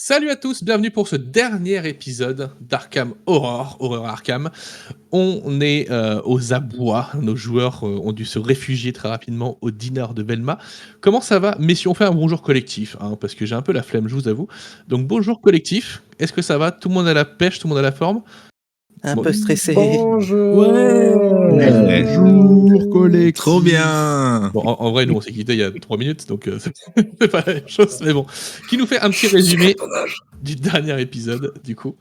Salut à tous, bienvenue pour ce dernier épisode d'Arkham Horror Arkham. On est aux abois, nos joueurs ont dû se réfugier très rapidement au dîner de Velma. Comment ça va? Messieurs, on fait un bonjour collectif, hein, parce que j'ai un peu la flemme, je vous avoue. Donc bonjour collectif, est-ce que ça va? Tout le monde a la pêche, tout le monde a la forme? Un Bon. peu stressé. Bonjour. Ouais. Bonjour collectif. Trop bien. Bon, en vrai, nous, on s'est quitté il y a 3 minutes, donc c'est pas la même chose, mais bon. Qui nous fait un petit résumé du dernier épisode, du coup.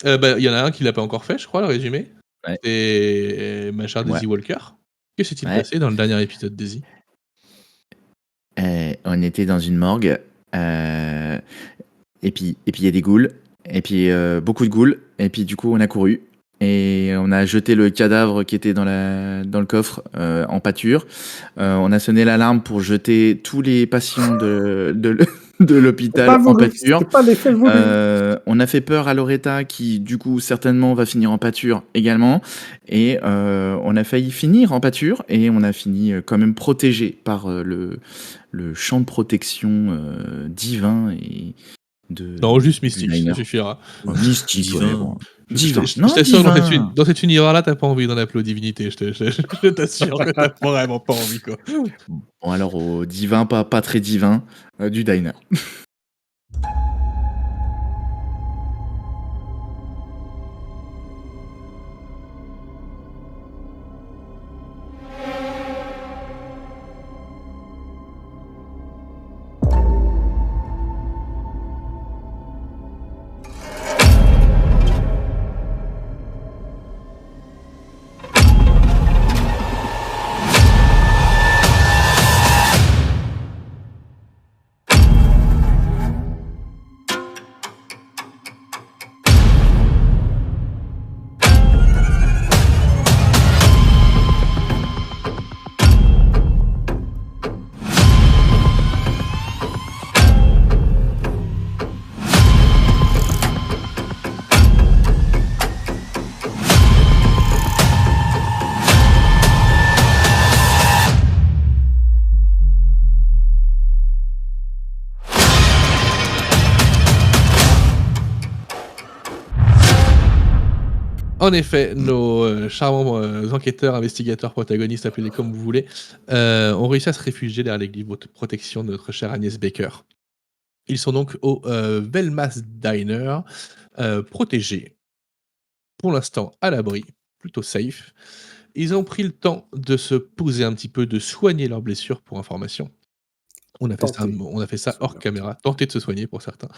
Il y en a un qui l'a pas encore fait, je crois, le résumé. Ouais. C'est ma chère Daisy Ouais. Walker. Que s'est-il Ouais. passé dans le dernier épisode, Daisy? On était dans une morgue. Et puis il y a des ghouls. Et puis beaucoup de ghouls. Et puis du coup, on a couru. Et on a jeté le cadavre qui était dans le coffre en pâture. On a sonné l'alarme pour jeter tous les patients de l'hôpital Pas en voulu, pâture. c'était pas l'effet voulu. On a fait peur à Loretta qui, du coup, certainement va finir en pâture également. Et on a failli finir en pâture et on a fini quand même protégé par le champ de protection divin et de. Non, juste mystique, du ça Liner. suffira. Mystique, Divin. ouais, bon. Je Divin. je Non, t'assure, divin. dans cet univers-là, t'as pas envie d'en appeler aux divinités. Je t'assure que t'as vraiment pas envie, quoi. Bon, alors au divin, pas très divin, du diner. En effet, nos charmants enquêteurs, investigateurs, protagonistes, appelez-les comme vous voulez, ont réussi à se réfugier derrière l'église de protection de notre chère Agnès Baker. Ils sont donc au Velma's Diner, protégés, pour l'instant à l'abri, plutôt safe. Ils ont pris le temps de se poser un petit peu, de soigner leurs blessures pour information. On a fait ça hors caméra, tenter de se soigner pour certains.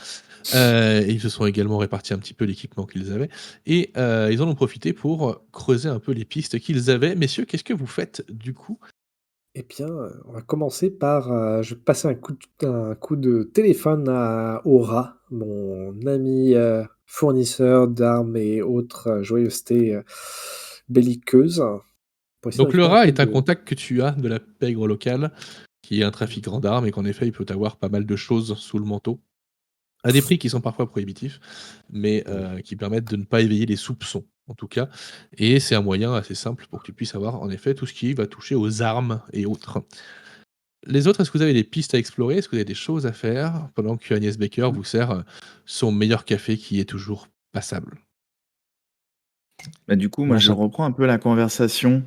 Et ils se sont également répartis un petit peu l'équipement qu'ils avaient et ils en ont profité pour creuser un peu les pistes qu'ils avaient. Messieurs, qu'est-ce que vous faites du coup? Eh bien, on va commencer par, je vais passer un coup de téléphone à Aura, mon ami, fournisseur d'armes et autres, joyeusetés, belliqueuses, pour essayer de Donc le récupérer un rat peu est un de contact que tu as de la pègre locale, qui est un trafiquant d'armes et qu'en effet, il peut avoir pas mal de choses sous le manteau, à des prix qui sont parfois prohibitifs, mais qui permettent de ne pas éveiller les soupçons, en tout cas. Et c'est un moyen assez simple pour que tu puisses avoir, en effet, tout ce qui va toucher aux armes et autres. Les autres, est-ce que vous avez des pistes à explorer? Est-ce que vous avez des choses à faire pendant que Agnès Baker vous sert, son meilleur café qui est toujours passable? Bah, du coup, moi, Comment je ça? reprends un peu la conversation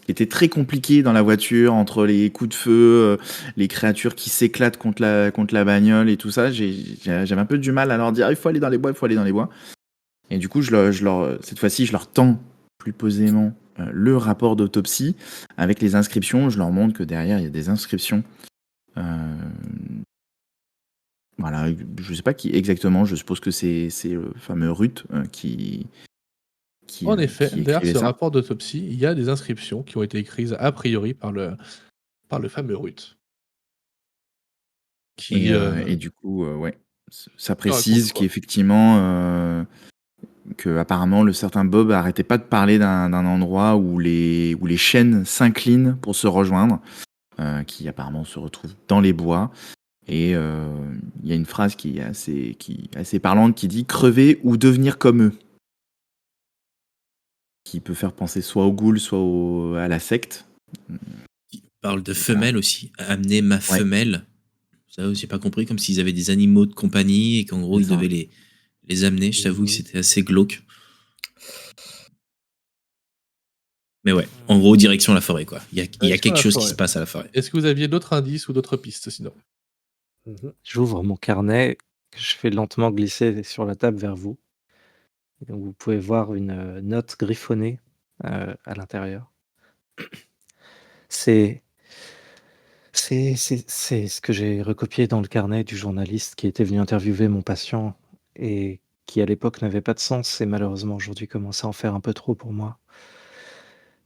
qui était très compliquée dans la voiture entre les coups de feu, les créatures qui s'éclatent contre la bagnole et tout ça. J'avais un peu du mal à leur dire il faut aller dans les bois, il faut aller dans les bois. Et du coup, cette fois-ci, je leur tends plus posément le rapport d'autopsie avec les inscriptions. Je leur montre que derrière, il y a des inscriptions. Voilà, je sais pas qui exactement, je suppose que c'est le fameux Ruth qui En effet, derrière écrivait ce ça. rapport d'autopsie, il y a des inscriptions qui ont été écrites a priori par le fameux Ruth. Qui, Et du coup, ouais, ça raconte précise quoi? qu'effectivement, que apparemment le certain Bob arrêtait pas de parler d'un endroit où les chaînes s'inclinent pour se rejoindre, qui apparemment se retrouve dans les bois. Et il y a une phrase qui est assez parlante qui dit crever ou devenir comme eux, qui peut faire penser soit aux ghouls, soit à la secte. Il parle de Voilà. femelle aussi. Amener ma Ouais. femelle. Ça, j'ai pas compris, comme s'ils avaient des animaux de compagnie et qu'en gros, C'est ils ça. devaient les amener. Je t'avoue que c'était assez glauque. Mais ouais, en gros, direction la forêt, quoi. Il y a Direction quelque la chose qui forêt. se passe à la forêt. Est-ce que vous aviez d'autres indices ou d'autres pistes sinon? J'ouvre mon carnet que je fais lentement glisser sur la table vers vous. Et donc vous pouvez voir une note griffonnée à l'intérieur. C'est ce que j'ai recopié dans le carnet du journaliste qui était venu interviewer mon patient et qui à l'époque n'avait pas de sens et malheureusement aujourd'hui commence à en faire un peu trop pour moi.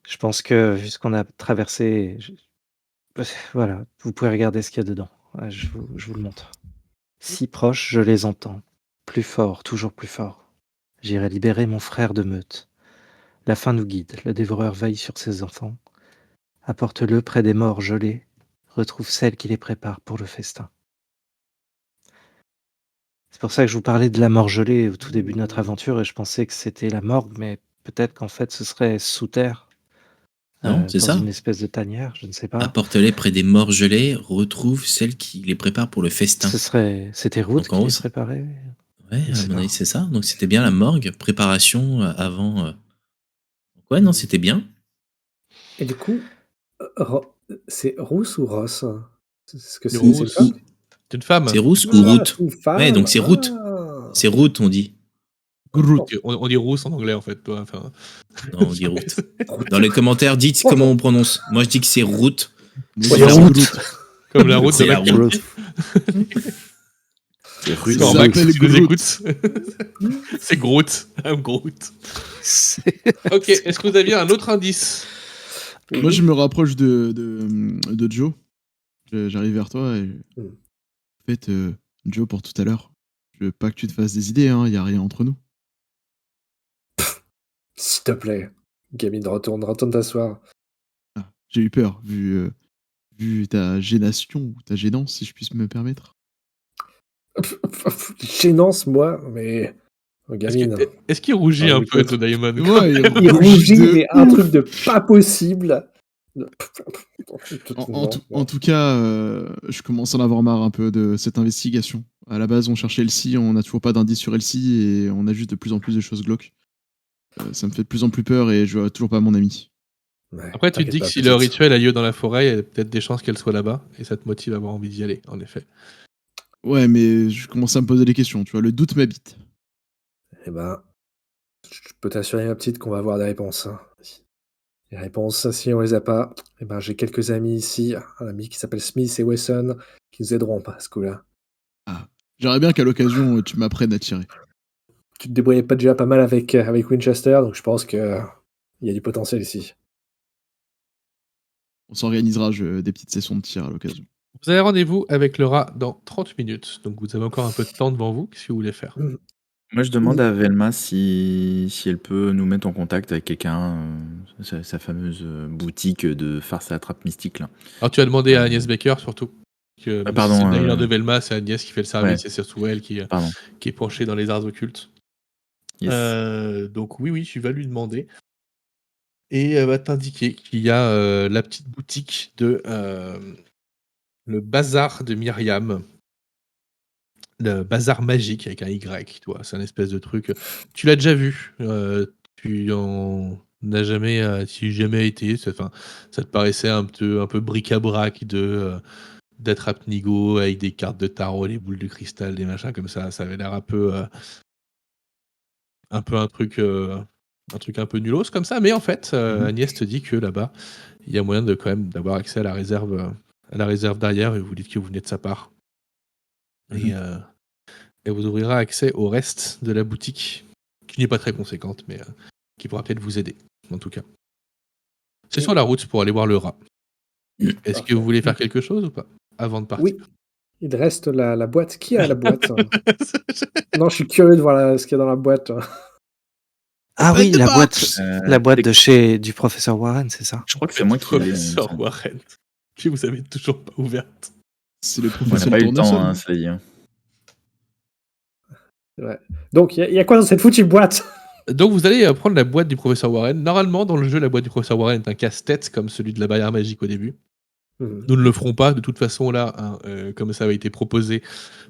Je pense que vu ce qu'on a traversé, voilà, vous pouvez regarder ce qu'il y a dedans. Je vous le montre. Si proche, je les entends. Plus fort, toujours plus fort. J'irai libérer mon frère de meute. La faim nous guide, le dévoreur veille sur ses enfants. Apporte-le près des morts gelés. Retrouve celle qui les prépare pour le festin. C'est pour ça que je vous parlais de la mort gelée au tout début de notre aventure et je pensais que c'était la morgue, mais peut-être qu'en fait ce serait sous terre, Non, c'est dans ça. une espèce de tanière, je ne sais pas. Apporte-les près des morts gelés, retrouve celle qui les prépare pour le festin. C'était Ruth Donc, en qui gros, les c'est- préparait. Ouais, Je à sais mon pas. avis, c'est ça. Donc c'était bien la morgue, préparation avant. Ouais, non, c'était bien. Et du coup, c'est Rousse ou Ross? C'est C'est une Rousse. femme? C'est une femme. C'est Rousse ou Ah, Route. c'est une femme. Ouais, donc c'est Route. Ah. C'est Route, on dit. Groot. On dit rousse en anglais en fait, toi. Enfin, Non, on dit Route. Dans les commentaires, dites comment on prononce. Moi, je dis que c'est Route. Moi, Ouais, c'est la Groot. route. comme la route de C'est la la route. C'est C'est rude. quand Ça Max s'appelle qui nous Groot. écoute. C'est Groot. I'm Groot. C'est- Ok, est-ce que vous aviez un autre indice? Moi, je me rapproche de Joe. J'arrive vers toi et. Mm. En fait, Joe, pour tout à l'heure, je veux pas que tu te fasses des idées, hein. Y a rien entre nous. S'il te plaît. Gamine, retourne t'asseoir. Ah, j'ai eu peur, vu ta gênation ou ta gênance, si je puisse me permettre. Gênance, moi, mais. Oh, Est-ce gamine. qu'il rougit Ah, un oui, peu, peut-être. The Diamond? Ouais, Il rougit, de mais un truc de pas possible. En tout cas, je commence à en avoir marre un peu de cette investigation. À la base, on cherchait Elsie, on n'a toujours pas d'indice sur Elsie et on a juste de plus en plus de choses glauques. Ça me fait de plus en plus peur et je vois toujours pas mon ami. Ouais, Après, tu te t'inquiète dis pas, que si le petite. rituel a lieu dans la forêt, il y a peut-être des chances qu'elle soit là-bas, et ça te motive à avoir envie d'y aller, en effet. Ouais, mais je commence à me poser des questions, tu vois, le doute m'habite. Eh ben, je peux t'assurer, ma petite, qu'on va avoir des réponses. Hein. Les réponses, si on les a pas, eh ben, j'ai quelques amis ici, un ami qui s'appelle Smith et Wesson, qui nous aideront pas à ce coup-là. Ah, j'aimerais bien qu'à l'occasion, tu m'apprennes à tirer. Tu te débrouillais pas déjà pas mal avec Winchester, donc je pense que il y a du potentiel ici. On s'organisera des petites sessions de tir à l'occasion. Vous avez rendez-vous avec le rat dans 30 minutes, donc vous avez encore un peu de temps devant vous. Qu'est-ce que vous voulez faire? Moi, je demande à Velma si elle peut nous mettre en contact avec quelqu'un, sa fameuse boutique de farce à la trappe mystique. Là. Alors, tu as demandé à Agnès Baker, surtout. Que, même pardon, si c'est le navire de Velma, c'est Agnès qui fait le service, ouais. et c'est surtout elle qui Pardon. est penchée dans les arts occultes. Yes. Donc oui, tu vas lui demander. Et elle va t'indiquer qu'il y a la petite boutique de le bazar de Myriam. Le bazar magique avec un Y, tu vois, c'est un espèce de truc. Tu l'as déjà vu, tu en n'as jamais, tu jamais été. Ça te paraissait un peu bric-à-brac d'attrape-nigo avec des cartes de tarot, les boules de cristal, des machins comme ça. Ça avait l'air un peu un truc un peu nulos comme ça. Mais en fait, Agnès te dit que là-bas, il y a moyen de quand même d'avoir accès à la réserve derrière, et vous dites que vous venez de sa part. Et vous ouvrirez accès au reste de la boutique, qui n'est pas très conséquente, mais qui pourra peut-être vous aider, en tout cas. C'est sur la route pour aller voir le rat. Est-ce que vous voulez faire quelque chose ou pas, avant de partir? Oui, il reste la boîte. Qui a la boîte? Non, je suis curieux de voir ce qu'il y a dans la boîte. Ah oui, la boîte du professeur Warren, c'est ça? Je crois que c'est moi qui l'ai. Professeur Warren, que vous avez toujours pas ouverte. C'est le On n'a professeur pas eu le temps, Tournesol. hein, ça y est. Ouais. Donc, il y a quoi dans cette foutue boîte? Donc vous allez prendre la boîte du professeur Warren. Normalement, dans le jeu, la boîte du professeur Warren est un casse-tête, comme celui de la barrière magique au début. Mhm. Nous ne le ferons pas. De toute façon, là, hein, comme ça avait été proposé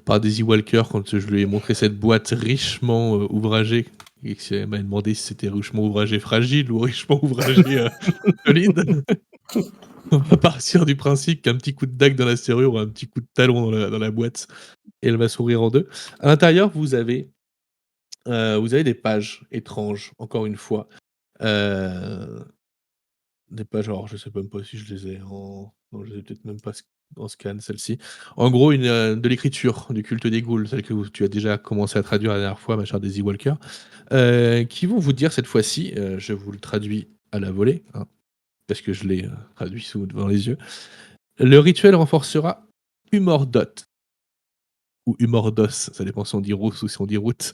par Daisy Walker quand je lui ai montré cette boîte richement ouvragée, et qu'elle m'a demandé si c'était richement ouvragé fragile ou richement ouvragé solide. On va partir du principe qu'un petit coup de dague dans la serrure ou un petit coup de talon dans la boîte, et elle va s'ouvrir en deux. À l'intérieur, vous avez des pages étranges, encore une fois. Des pages, alors je sais même pas si je les ai en. Non, je les ai peut-être même pas en scan, celle-ci. En gros, de l'écriture du culte des ghouls, celle que tu as déjà commencé à traduire la dernière fois, ma chère Daisy Walker, qui vont vous dire cette fois-ci, je vous le traduis à la volée, hein, parce que je l'ai traduit devant les yeux. Le rituel renforcera Humordot, ou Humordos, ça dépend si on dit Rousse ou si on dit Route,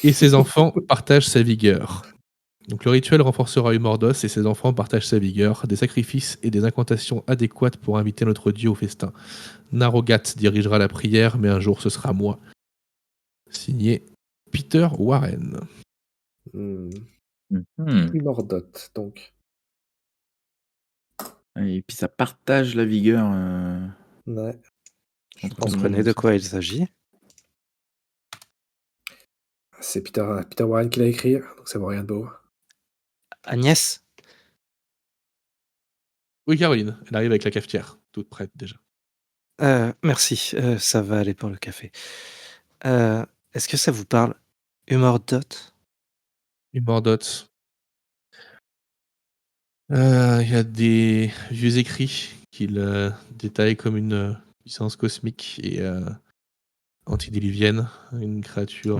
et ses enfants partagent sa vigueur. Donc le rituel renforcera Humordos et ses enfants partagent sa vigueur, des sacrifices et des incantations adéquates pour inviter notre dieu au festin. Narogat dirigera la prière, mais un jour ce sera moi. Signé Peter Warren. Hmm. Mhm. Humordot, donc. Et puis ça partage la vigueur Ouais. entre tout le monde. Comprenez de quoi il s'agit? C'est Peter Warren qui l'a écrit, donc ça vaut rien de beau. Agnès? Oui, Caroline, elle arrive avec la cafetière, toute prête déjà. Merci, ça va aller pour le café. Est-ce que ça vous parle? Humordot? Humordot. Il y a des vieux écrits qu'il détaille comme une puissance cosmique et antidiluvienne, une créature,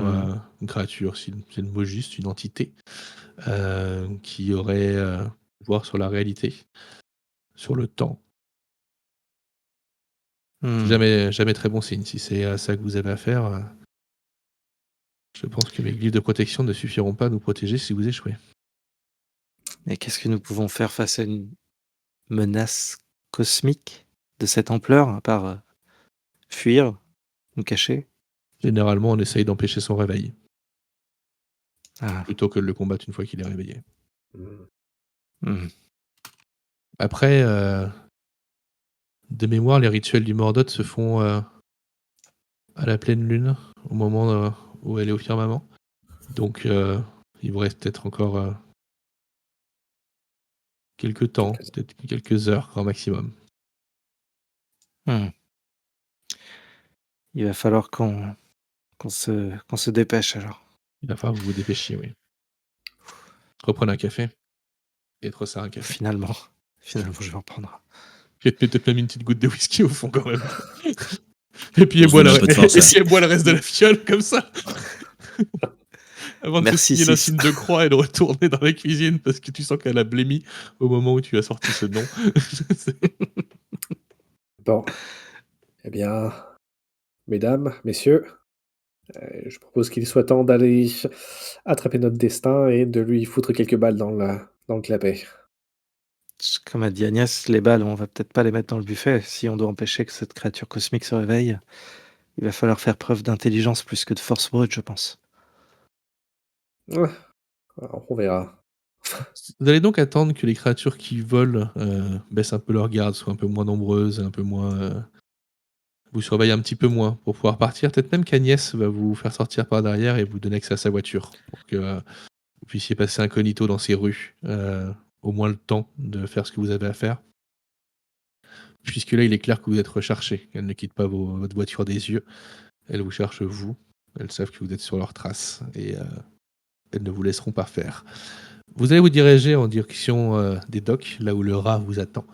c'est le mot juste, une entité qui aurait pouvoir sur la réalité, sur le temps. C'est jamais très bon signe. Si c'est à ça que vous avez affaire, je pense que mes glyphes de protection ne suffiront pas à nous protéger si vous échouez. Mais qu'est-ce que nous pouvons faire face à une menace cosmique de cette ampleur, à part fuir, nous cacher? Généralement, on essaye d'empêcher son réveil, Ah. plutôt que de le combattre une fois qu'il est réveillé. Hmm. Après, de mémoire, les rituels du Mordot se font à la pleine lune, au moment où elle est au firmament. Donc, il vous reste peut-être encore quelques temps, peut-être quelques heures grand maximum. Il va falloir qu'on se dépêche alors. Il va falloir que vous vous dépêchiez, oui. Reprenez un café et te resserre un café. Finalement, je vais en prendre. Peut-être même une petite goutte de whisky au fond quand même. Et puis Pour se donner un peu de force, ouais. elle boit le reste de la fiole comme ça. Avant de se Merci, signer la Six. signe de croix et de retourner dans la cuisine parce que tu sens qu'elle a blémi au moment où tu as sorti ce nom. Bon. Eh bien, mesdames, messieurs, je propose qu'il soit temps d'aller attraper notre destin et de lui foutre quelques balles dans le clapet. Comme a dit Agnès, les balles, on va peut-être pas les mettre dans le buffet. Si on doit empêcher que cette créature cosmique se réveille, il va falloir faire preuve d'intelligence plus que de force brute, je pense. Ouais, alors, on verra. Vous allez donc attendre que les créatures qui volent baissent un peu leur garde, soient un peu moins nombreuses, un peu moins. Vous surveillez un petit peu moins pour pouvoir partir. Peut-être même qu'Agnès va vous faire sortir par derrière et vous donner accès à sa voiture pour que vous puissiez passer incognito dans ces rues, au moins le temps de faire ce que vous avez à faire. Puisque là, il est clair que vous êtes recherché. Elles ne quittent pas votre voiture des yeux. Elles vous cherchent vous. Elles savent que vous êtes sur leurs traces et elles ne vous laisseront pas faire. Vous allez vous diriger en direction des docks, là où le rat vous attend.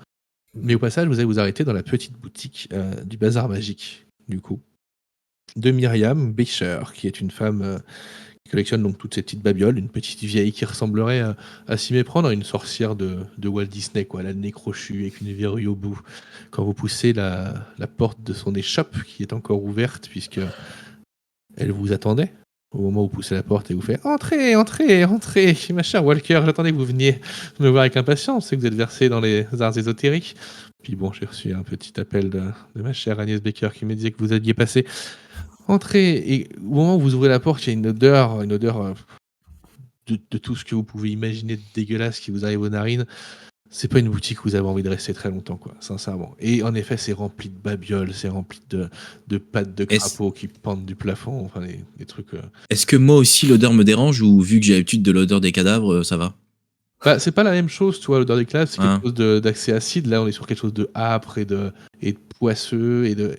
Mais au passage, vous allez vous arrêter dans la petite boutique du bazar magique, du coup, de Myriam Becher, qui est une femme qui collectionne donc toutes ces petites babioles, une petite vieille qui ressemblerait à s'y méprendre à une sorcière de Walt Disney, quoi, elle a le nez crochu avec une verrue au bout. Quand vous poussez la porte de son échoppe, qui est encore ouverte, puisque elle vous attendait, au moment où vous poussez la porte et vous fait « Entrez, entrez, entrez, ma chère Walker, j'attendais que vous veniez me voir avec impatience, c'est que vous êtes versé dans les arts ésotériques. » Puis bon, j'ai reçu un petit appel de ma chère Agnès Baker qui me disait que vous alliez passer. Entrez, et au moment où vous ouvrez la porte, il y a une odeur de tout ce que vous pouvez imaginer de dégueulasse qui vous arrive aux narines. c'est pas une boutique où vous avez envie de rester très longtemps, quoi, sincèrement. Et en effet, c'est rempli de babioles, c'est rempli de pattes de Est-ce crapauds qui pendent du plafond, enfin des trucs. est-ce que moi aussi l'odeur me dérange ou vu que j'ai l'habitude de l'odeur des cadavres, ça va? Bah, c'est pas la même chose, tu vois, l'odeur des claves, c'est quelque Ah. chose d'assez acide. Là, on est sur quelque chose de âpre et de poisseux et de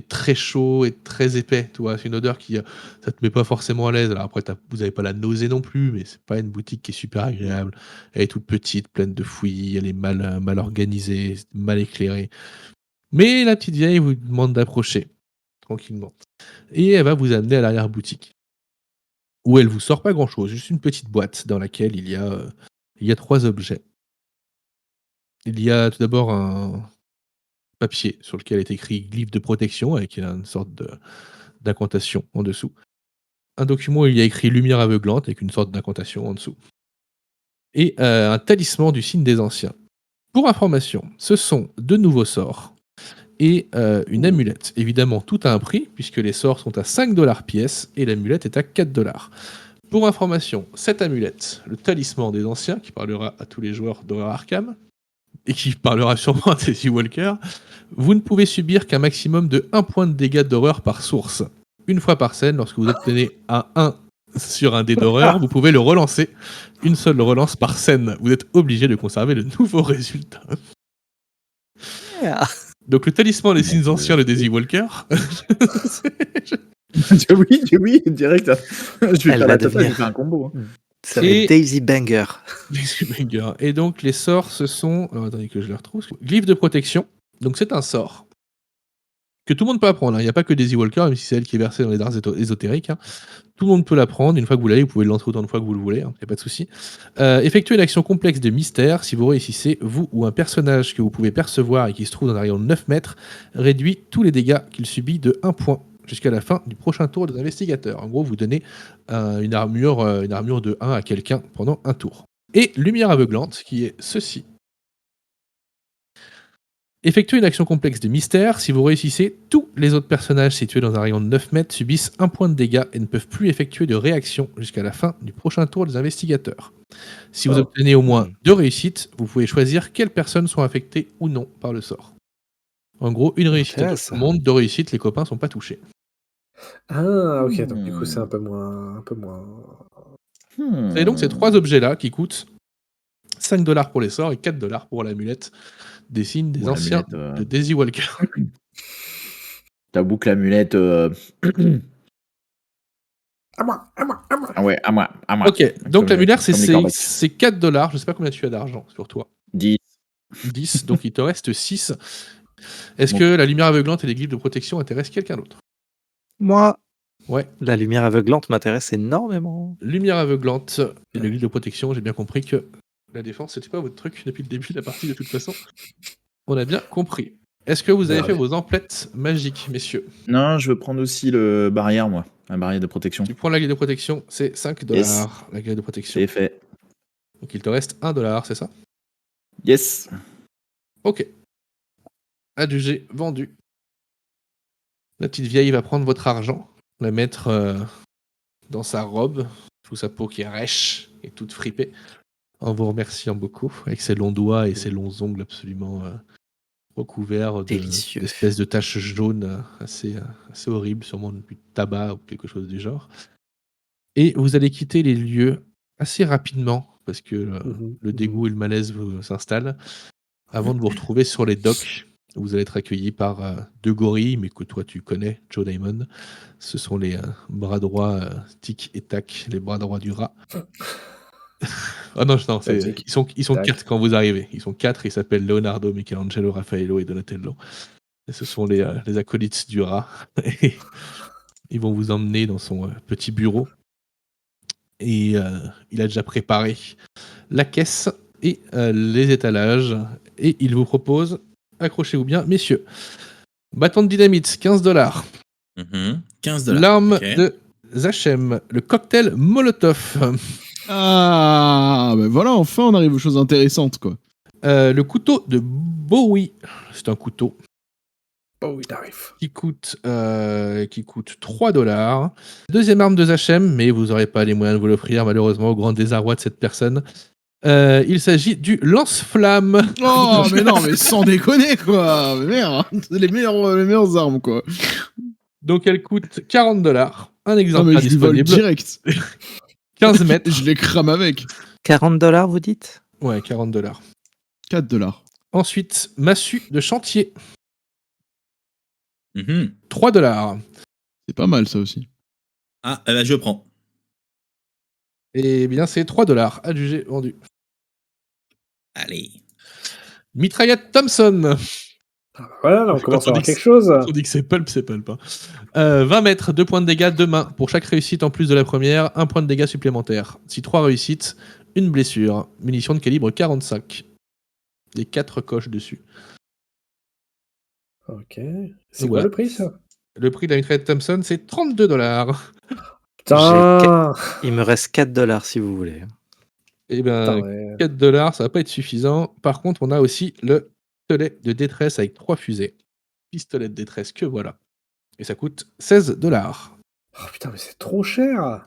très chaud et de très épais, tu vois. C'est une odeur qui, ça te met pas forcément à l'aise. Alors après, vous avez pas la nausée non plus, mais c'est pas une boutique qui est super agréable. Elle est toute petite, pleine de fouillis, elle est mal organisée, mal éclairée. Mais la petite vieille vous demande d'approcher tranquillement. Et elle va vous amener à l'arrière-boutique, où elle vous sort pas grand-chose, juste une petite boîte dans laquelle il y a 3 objets. Il y a tout d'abord un papier sur lequel est écrit glyphe de protection avec une sorte d'incantation en dessous. Un document où il y a écrit lumière aveuglante avec une sorte d'incantation en dessous. Et un talisman du signe des anciens. Pour information, ce sont 2 nouveaux sorts et une amulette. Évidemment, tout a un prix puisque les sorts sont à 5$ pièce et l'amulette est à 4$. Pour information, cette amulette, le talisman des anciens, qui parlera à tous les joueurs d'Horror Arkham, et qui parlera sûrement à Daisy Walker, vous ne pouvez subir qu'un maximum de 1 point de dégâts d'horreur par source. Une fois par scène, lorsque vous obtenez un 1 sur un dé d'horreur, vous pouvez le relancer. Une seule relance par scène. Vous êtes obligé de conserver le nouveau résultat. Yeah. Donc le talisman des signes anciens de Daisy Walker. oui, direct. Je vais Elle faire va la totale, je vais devenir- faire un combo. hein. Ça va être Daisy Banger. Daisy Banger. Et donc les sorts, ce sont... Alors attendez que je les retrouve. Glyphe de protection. Donc c'est un sort que tout le monde peut apprendre. Il n'y a pas que Daisy Walker, même si c'est elle qui est versée dans les arts ésotériques. Tout le monde peut l'apprendre. Une fois que vous l'avez, vous pouvez le lancer autant de fois que vous le voulez. Il n'y a pas de souci. Effectuez une action complexe de mystère. Si vous réussissez, vous ou un personnage que vous pouvez percevoir et qui se trouve dans un rayon de 9 mètres réduit tous les dégâts qu'il subit de 1 point jusqu'à la fin du prochain tour des investigateurs. En gros, vous donnez une armure de 1 à quelqu'un pendant un tour. Et lumière aveuglante, qui est ceci. Effectuez une action complexe de mystère. Si vous réussissez, tous les autres personnages situés dans un rayon de 9 mètres subissent 1 point de dégâts et ne peuvent plus effectuer de réaction jusqu'à la fin du prochain tour des investigateurs. Si vous obtenez au moins 2 réussites, vous pouvez choisir quelles personnes sont affectées ou non par le sort. En gros, une réussite à tout le monde, 2 réussites, les copains sont pas touchés. Ah, ok, donc du coup, c'est un peu moins. Et donc, ces 3 objets-là qui coûtent 5$ pour les sorts et 4$ pour l'amulette des signes des Bon, anciens l'amulette, de Daisy Walker. T'avoues que l'amulette. À moi. Ah ouais, à moi. Ok, donc Comme l'amulette, comme les corbettes. c'est 4$. Je sais pas combien tu as d'argent sur toi. 10. 10, donc il te reste 6. Est-ce Bon. que la lumière aveuglante et les glyphes de protection intéressent quelqu'un d'autre? Moi, Ouais, la lumière aveuglante m'intéresse énormément. lumière aveuglante et le glyphe de protection, j'ai bien compris que la défense, c'était pas votre truc depuis le début de la partie de toute façon. On a bien compris. Est-ce que vous avez fait vos emplettes magiques, messieurs? Non, je veux prendre aussi le barrière, moi. Un barrière de protection. Tu prends la grille de protection, c'est 5$. Yes. La grille de protection. C'est fait. Donc il te reste 1$, c'est ça? Yes. Ok. Adjugé, vendu. La petite vieille va prendre votre argent, la mettre dans sa robe, sous sa peau qui est rêche et toute fripée, en vous remerciant beaucoup, avec ses longs doigts et ses longs ongles absolument recouverts Délicieux. d'espèces de taches jaunes assez horribles, sûrement du tabac ou quelque chose du genre. Et vous allez quitter les lieux assez rapidement, parce que le dégoût et le malaise s'installent, avant de vous retrouver sur les docks. Vous allez être accueillis par 2 gorilles, mais que toi tu connais, Joe Diamond. Ce sont les bras droits Tic et Tac, les bras droits du rat. Ah non, ils sont 4 quand vous arrivez. Ils sont 4, ils s'appellent Leonardo, Michelangelo, Raffaello et Donatello. Et ce sont les acolytes du rat. Et ils vont vous emmener dans son petit bureau. Et il a déjà préparé la caisse et les étalages. Et il vous propose, accrochez-vous bien, messieurs, bâton de dynamite, $15. 15$. L'arme Ok. de Zachem, le cocktail Molotov. Ah, ben voilà, enfin on arrive aux choses intéressantes, quoi. Le couteau de Bowie, c'est un couteau Oh, il arrive. qui coûte $3. Deuxième arme de Zachem, mais vous n'aurez pas les moyens de vous l'offrir, malheureusement, au grand désarroi de cette personne. Il s'agit du lance-flamme. Oh, mais non, mais sans déconner, quoi. Mais merde, c'est les meilleures armes, quoi. Donc elle coûte $40. Un Non, mais exemplaire je lui vole disponible. direct. 15 mètres. Je les crame avec. 40 $, vous dites? Ouais, $40. $4. Ensuite, massue de chantier. Mhm. $3. C'est pas mal, ça aussi. Ah, bah, je prends. Eh bien, c'est $3. Adjugé, vendu. Allez. Mitraillette Thompson. Voilà, là, on commence à avoir quelque chose. On dit que c'est pulp, c'est pulp. Hein. 20 mètres, 2 points de dégâts, 2 mains. Pour chaque réussite en plus de la première, 1 point de dégâts supplémentaire. Si 3 réussites, une blessure. Munition de calibre 45. Les 4 coches dessus. Ok. C'est Voilà. quoi le prix, ça? Le prix de la mitraillette Thompson, c'est $32. Putain. Il me reste 4 $ si vous voulez. Eh ben, Putain, ouais. $4, ça va pas être suffisant. Par contre, on a aussi le pistolet de détresse avec 3 fusées. Pistolet de détresse que voilà. Et ça coûte $16. Oh putain, mais c'est trop cher.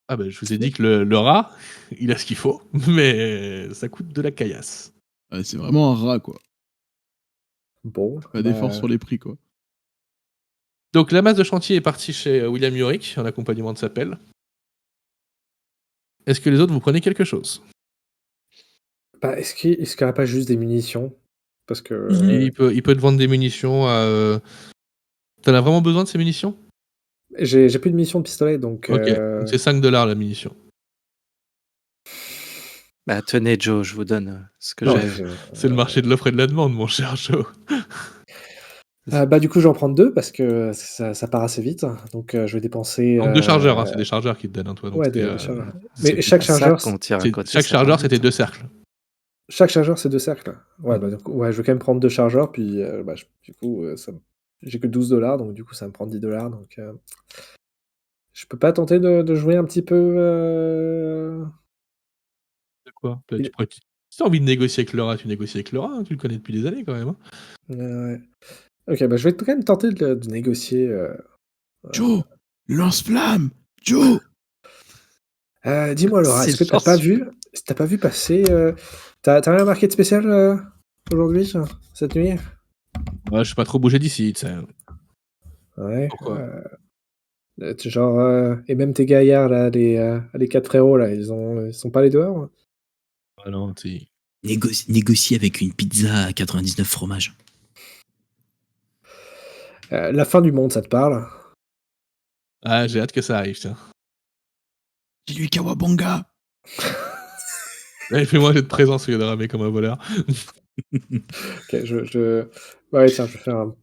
Ah ben, je vous ai dit que le rat, il a ce qu'il faut, mais ça coûte de la caillasse. Ouais, c'est vraiment un rat, quoi. Bon. Pas d'effort sur les prix, quoi. Donc la masse de chantier est partie chez William Yorick, en accompagnement de sa pelle. Est-ce que les autres, vous prenez quelque chose? Bah, est-ce qu'il n'y a pas juste des munitions? Parce que. Il peut te vendre des munitions à... T'en as vraiment besoin de ces munitions? J'ai plus de munitions de pistolet, donc. Ok, donc c'est $5 la munition. Bah, tenez, Joe, je vous donne ce que Non, j'ai. C'est le marché de l'offre et de la demande, mon cher Joe. bah, du coup, je vais en prendre 2 parce que ça part assez vite. Donc, je vais dépenser. Donc 2 chargeurs, hein, c'est des chargeurs qui te donnent, hein, toi. Donc Ouais, c'est, des chargeurs. c'est- Mais chaque C'est ça chargeur, qu'on tire à c'est- côté, chaque ça chargeur, part c'était vite. 2 cercles. chaque chargeur, c'est 2 cercles. Ouais, bah, donc, ouais, je vais quand même prendre 2 chargeurs. Puis, bah, du coup, j'ai que $12. Donc, du coup, ça me prend $10. Donc, je peux pas tenter de jouer un petit peu. De quoi? Il- Si t'as envie de négocier avec le rat, tu négocies avec le rat, hein, tu le connais depuis des années quand même. Hein. Ouais. Ok, bah, je vais quand même tenter de négocier. Joe, le lance-flamme. Joe. Dis-moi, Laura, C'est est-ce que t'as pas silencieux. vu passer. T'as rien marqué de spécial aujourd'hui, cette nuit? Ouais, je suis pas trop bougé d'ici, tu sais. Ouais. Pourquoi? Genre, et même tes gaillards, là, les 4 frérots, là, ils sont pas les dehors? Ah non, tu Négocier avec une pizza à 99 fromages. La fin du monde, ça te parle? Ah, j'ai hâte que ça arrive, tiens. Dis-lui Kawabonga. Allez, fais-moi cette présence au lieu de ramer comme un voleur. Ok, ouais, tiens, je vais faire un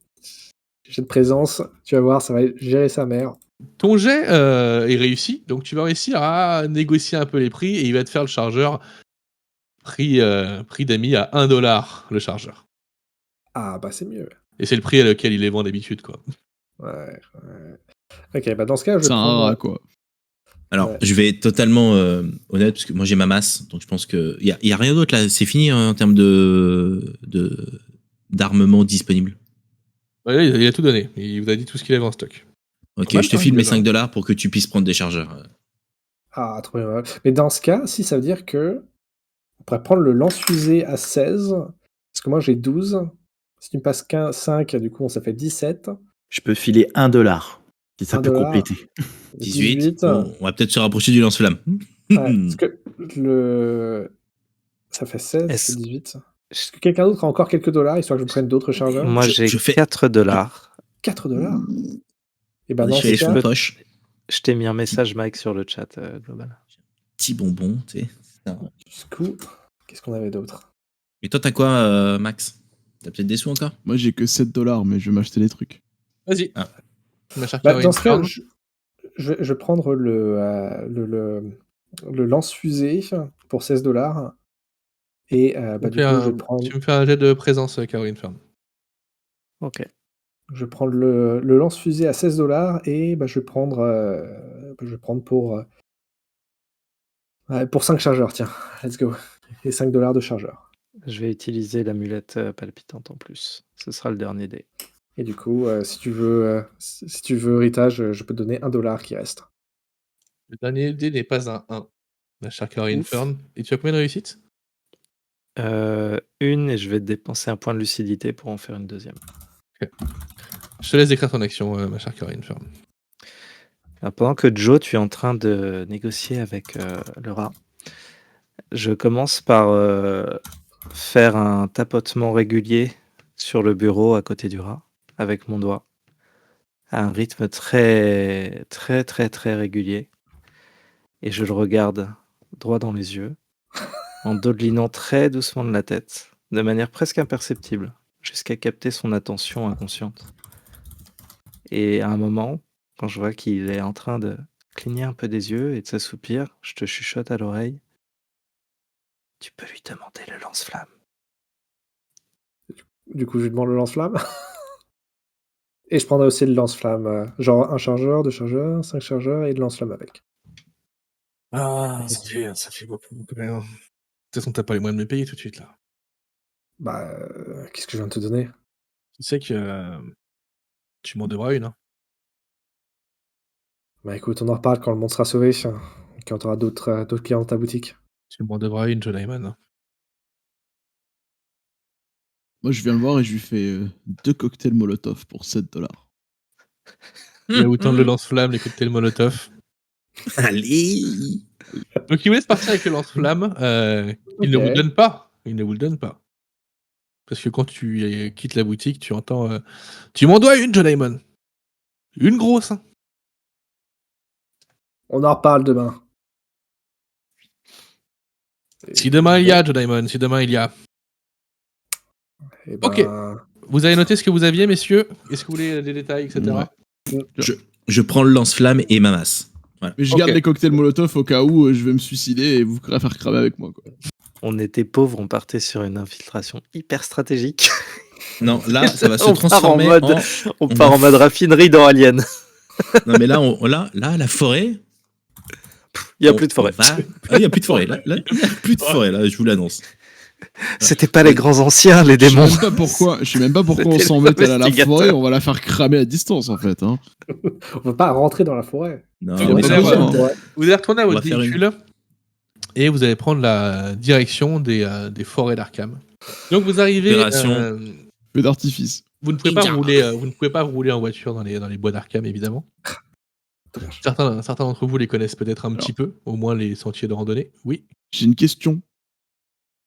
jet de présence. Tu vas voir, ça va gérer sa mère. Ton jet est réussi, donc tu vas réussir à négocier un peu les prix et il va te faire le chargeur prix d'amis à $1 le chargeur. Ah, bah, c'est mieux. Et c'est le prix à lequel il les vend d'habitude, quoi. Ouais. Ok, bah, dans ce cas, je vais C'est un prendre. rat, quoi. Alors, Ouais. je vais être totalement honnête, parce que moi j'ai ma masse, donc je pense qu'il y a rien d'autre là, c'est fini en termes d'armement disponible. Ouais, il a tout donné, il vous a dit tout ce qu'il avait en stock. Ok, Pas mal, je te hein, file mes déjà. $5 pour que tu puisses prendre des chargeurs. Ah, trop bien. Mais dans ce cas, si ça veut dire que on pourrait prendre le lance-fusée à 16, parce que moi j'ai 12. Si tu me passes 5, du coup, ça fait 17. Je peux filer $1 si ça peut $1, compléter. 18. Bon, on va peut-être se rapprocher du lance-flamme. Ouais, parce que ça fait 16, ça fait 18. Est-ce que quelqu'un d'autre a encore quelques dollars, histoire que je prenne d'autres chargeurs? Moi, j'ai je fais- 4 $. $4. Et ben Je dans fais les ce sous cas, poche. Je t'ai mis un message, Mike, sur le chat global. Petit bonbon, tu sais. Ça. du coup, qu'est-ce qu'on avait d'autre? Et toi, t'as quoi, Max? T'as peut-être des sous encore? Moi, j'ai que $7, mais je vais m'acheter des trucs. Vas-y. Ah. Ma chère Bah, Caroline dans ce cas, Fern. je vais prendre le lance-fusée pour $16. Et bah, du coup, Tu me fais un jet de présence, Caroline Fern. Ok. je vais prendre le lance-fusée à $16 et bah, je vais prendre pour 5 chargeurs, tiens, let's go. Et $5 de chargeur. Je vais utiliser l'amulette palpitante en plus. Ce sera le dernier dé. Et du coup, si tu veux héritage, je peux te donner $1 qui reste. Le dernier dé n'est pas un 1. Ma chère Corinne Ouf. Fern. Et tu as combien de réussites? Une, et je vais dépenser un point de lucidité pour en faire une deuxième. Je te laisse décrire ton action, ma chère Corinne Fern. Alors, pendant que Joe, tu es en train de négocier avec le rat, je commence par faire un tapotement régulier sur le bureau à côté du rat avec mon doigt, à un rythme très très très très régulier, et je le regarde droit dans les yeux, en dodelinant très doucement de la tête, de manière presque imperceptible, jusqu'à capter son attention inconsciente. Et à un moment, quand je vois qu'il est en train de cligner un peu des yeux et de s'assoupir, je te chuchote à l'oreille. Tu peux lui demander le lance-flamme. Du coup, je lui demande le lance-flamme. Et je prendrai aussi le lance-flamme. Genre un chargeur, 2 chargeurs, 5 chargeurs et le lance-flamme avec. Ah, ça fait beaucoup quand même. De toute façon, t'as pas les moyens de me payer tout de suite, là. Bah, qu'est-ce que je viens de te donner? Tu sais que tu m'en devras une, hein. Bah écoute, on en reparle quand le monde sera sauvé, quand tu auras d'autres clients dans ta boutique. Tu m'en devras une, John Hyman. Moi, je viens le voir et je lui fais 2 cocktails Molotov pour 7$. Il y a autant de lance-flamme, les cocktails Molotov. Allez. Donc il vous laisse partir avec le lance-flamme. Il ne vous Ok. donne pas. Il ne vous le donne pas. Parce que quand tu quittes la boutique, tu entends tu m'en dois une, John Hyman. Une grosse, hein. On en reparle demain. Si demain il y a, John Hyman, si demain il y a. Et Ok. ben, Vous avez noté ce que vous aviez, messieurs? Est-ce que vous voulez des détails, etc. Ouais. Je prends le lance-flamme et ma masse. Voilà. Mais je Ok. garde les cocktails Molotov au cas où je vais me suicider et vous faire cramer avec moi. Quoi. On était pauvres, on partait sur une infiltration hyper stratégique. Non, là, ça va se On part en transformer mode- en... On part en mode raffinerie dans Alien. Non, mais là, là, la forêt... Il n'y a plus de forêt. Il n'y a plus de forêt. Là, il n'y a plus de forêt, là, je vous l'annonce. C'était pas les grands anciens, les Je sais démons. même pas pourquoi, je sais même pas pourquoi on C'était s'en les met à la investigateurs. forêt, on va la faire cramer à distance en fait. Hein. on peut pas rentrer dans la forêt. Non, Ouais, mais mais ça, là, ouais. Ouais. Vous allez retourner à On votre va faire véhicule et vous allez prendre la direction des forêts d'Arkham. Donc vous arrivez. Opération. Feu d'artifice. Vous ne pouvez pas rouler. Vous ne pouvez pas rouler en voiture dans les bois d'Arkham, évidemment. Dommage. Certains d'entre vous les connaissent peut-être un petit peu, au moins les sentiers de randonnée. Oui. J'ai une question.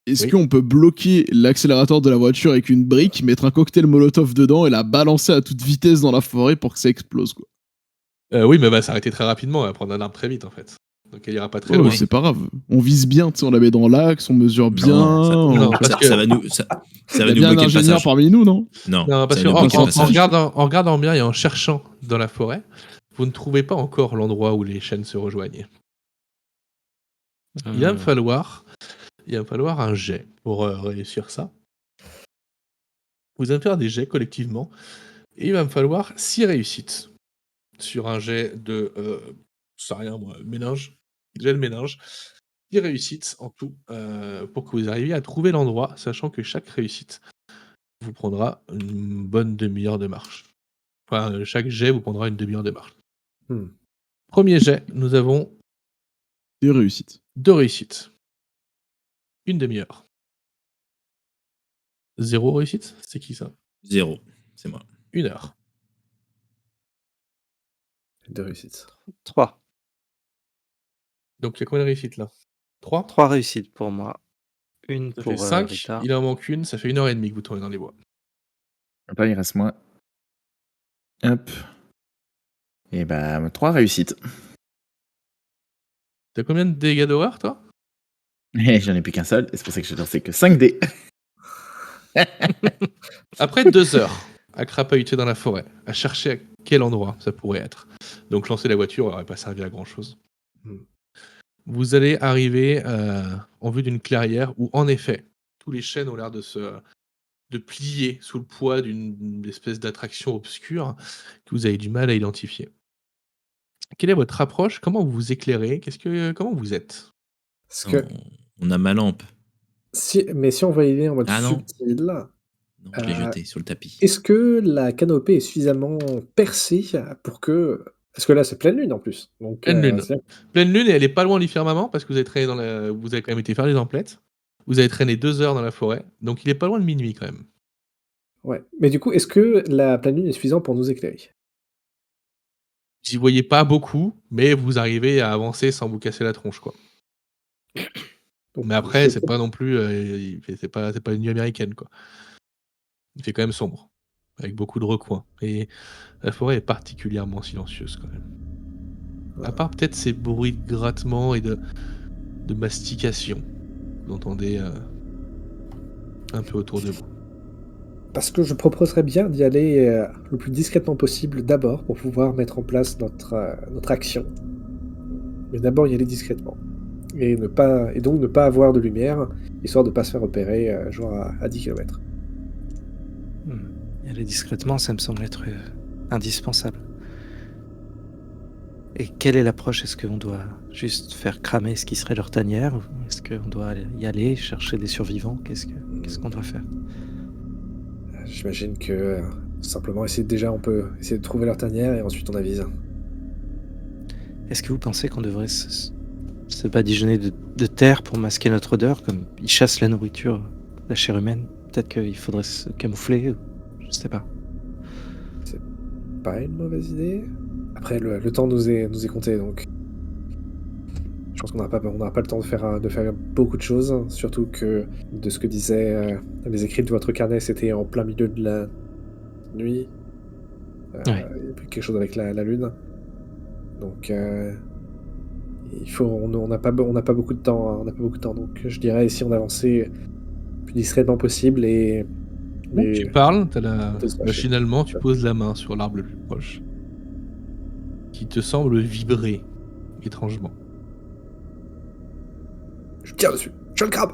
Est-ce Oui. qu'on peut bloquer l'accélérateur de la voiture avec une brique, mettre un cocktail Molotov dedans et la balancer à toute vitesse dans la forêt pour que ça explose quoi. Oui, mais elle va s'arrêter très rapidement. Elle va prendre un arbre très vite, en fait. Donc elle ira pas très Oh, loin. c'est pas grave. On vise bien, tu sais, on la met dans l'axe, on mesure bien. non, parce que- Ça va nous, ça Il y va a nous bien un bloquer le ingénieur passage. parmi nous, non? Non, Non, parce ça que va nous bloquer le passage. en regardant bien et en cherchant dans la forêt, vous ne trouvez pas encore l'endroit où les chaînes se rejoignent. Il va me falloir un jet pour réussir ça. Vous allez me faire des jets collectivement et il va me falloir 6 réussites sur un jet de je sais rien moi, méninge. Jet de méninge. 6 réussites en tout pour que vous arriviez à trouver l'endroit, sachant que chaque réussite vous prendra une bonne demi-heure de marche. Enfin, chaque jet vous prendra une demi-heure de marche. Hmm. Premier jet, nous avons Des réussites. 2 réussites. Une demi-heure. 0 réussite? C'est qui ça? 0, c'est moi. 1 heure. De réussite. 3. Donc il y a combien de réussites là? 3? 3 réussites pour moi. Une Ça pour fait 5. Rita. Il en manque une, ça fait 1h30 que vous tournez dans les bois. Après, il reste moi. Hop. Et bah, 3 réussites. T'as combien de dégâts d'horreur toi? Et j'en ai plus qu'un seul, et c'est pour ça que j'ai lancé que 5 dés. Après 2 heures à crapahuter dans la forêt, à chercher à quel endroit ça pourrait être. Donc lancer la voiture n'aurait pas servi à grand chose. Vous allez arriver en vue d'une clairière où en effet tous les chênes ont l'air de plier sous le poids d'une espèce d'attraction obscure que vous avez du mal à identifier. Quelle est votre approche? Comment vous vous éclairez? Comment vous êtes? Parce que On a ma lampe. si on va y aller en mode Ah non. subtil, Non, je l'ai jetée sur le tapis. est-ce que la canopée est suffisamment percée pour que Parce que là, c'est pleine lune en plus. Donc, Pleine lune. c'est- Pleine lune et elle est pas loin du firmament parce que vous avez traîné vous avez quand même été faire les emplettes. Vous avez traîné 2 heures dans la forêt, donc il est pas loin de minuit quand même. ouais. Mais du coup, est-ce que la pleine lune est suffisante pour nous éclairer? J'y voyais pas beaucoup, mais vous arrivez à avancer sans vous casser la tronche, quoi. Donc, Mais après, c'est pas non plus, c'est pas une nuit américaine, quoi. Il fait quand même sombre, avec beaucoup de recoins et la forêt est particulièrement silencieuse quand même. À part peut-être ces bruits de grattement et de mastication que vous entendez, un peu autour de vous. Parce que je proposerais bien d'y aller le plus discrètement possible d'abord pour pouvoir mettre en place notre action. Mais d'abord y aller discrètement. Et donc ne pas avoir de lumière, histoire de ne pas se faire repérer genre à 10 km. Y aller discrètement, ça me semble être indispensable. Et quelle est l'approche? Est-ce qu'on doit juste faire cramer ce qui serait leur tanière? Ou est-ce qu'on doit y aller, chercher des survivants? Qu'est-ce qu'on doit faire? J'imagine que simplement on peut essayer de trouver leur tanière et ensuite on avise. Est-ce que vous pensez qu'on devrait se badigeonner de terre pour masquer notre odeur, comme ils chassent la nourriture, la chair humaine? Peut-être qu'il faudrait se camoufler, je sais pas. Pas une mauvaise idée. Après, le temps nous est compté, donc je pense qu'on n'aura pas le temps de faire beaucoup de choses, surtout que de ce que disaient les écrits de votre carnet, c'était en plein milieu de la nuit. Ouais. Il y a quelque chose avec la lune. Donc, on n'a pas beaucoup de temps, hein, on n'a pas beaucoup de temps. Donc, je dirais si on avançait le plus discrètement possible et Donc tu parles, on peut se fâcher. machinalement, tu poses la main sur l'arbre le plus proche, qui te semble vibrer étrangement. Je tire dessus, je le crabe.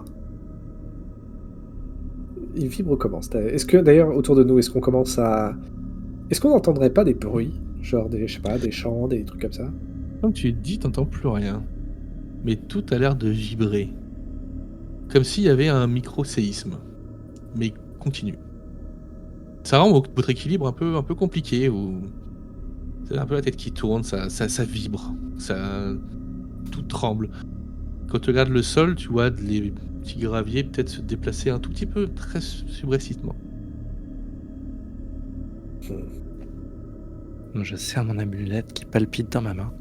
Il vibre comment? Est-ce que d'ailleurs autour de nous, est-ce qu'on n'entendrait pas des bruits, genre des chants, des trucs comme ça? Comme tu es dit, t'entends plus rien, mais tout a l'air de vibrer, comme s'il y avait un micro-séisme, mais continue. Ça rend votre équilibre un peu compliqué, vous avez un peu la tête qui tourne, ça vibre, tout tremble. Quand tu regardes le sol, tu vois les petits graviers peut-être se déplacer un tout petit peu, très subrepticement. Je serre mon amulette qui palpite dans ma main.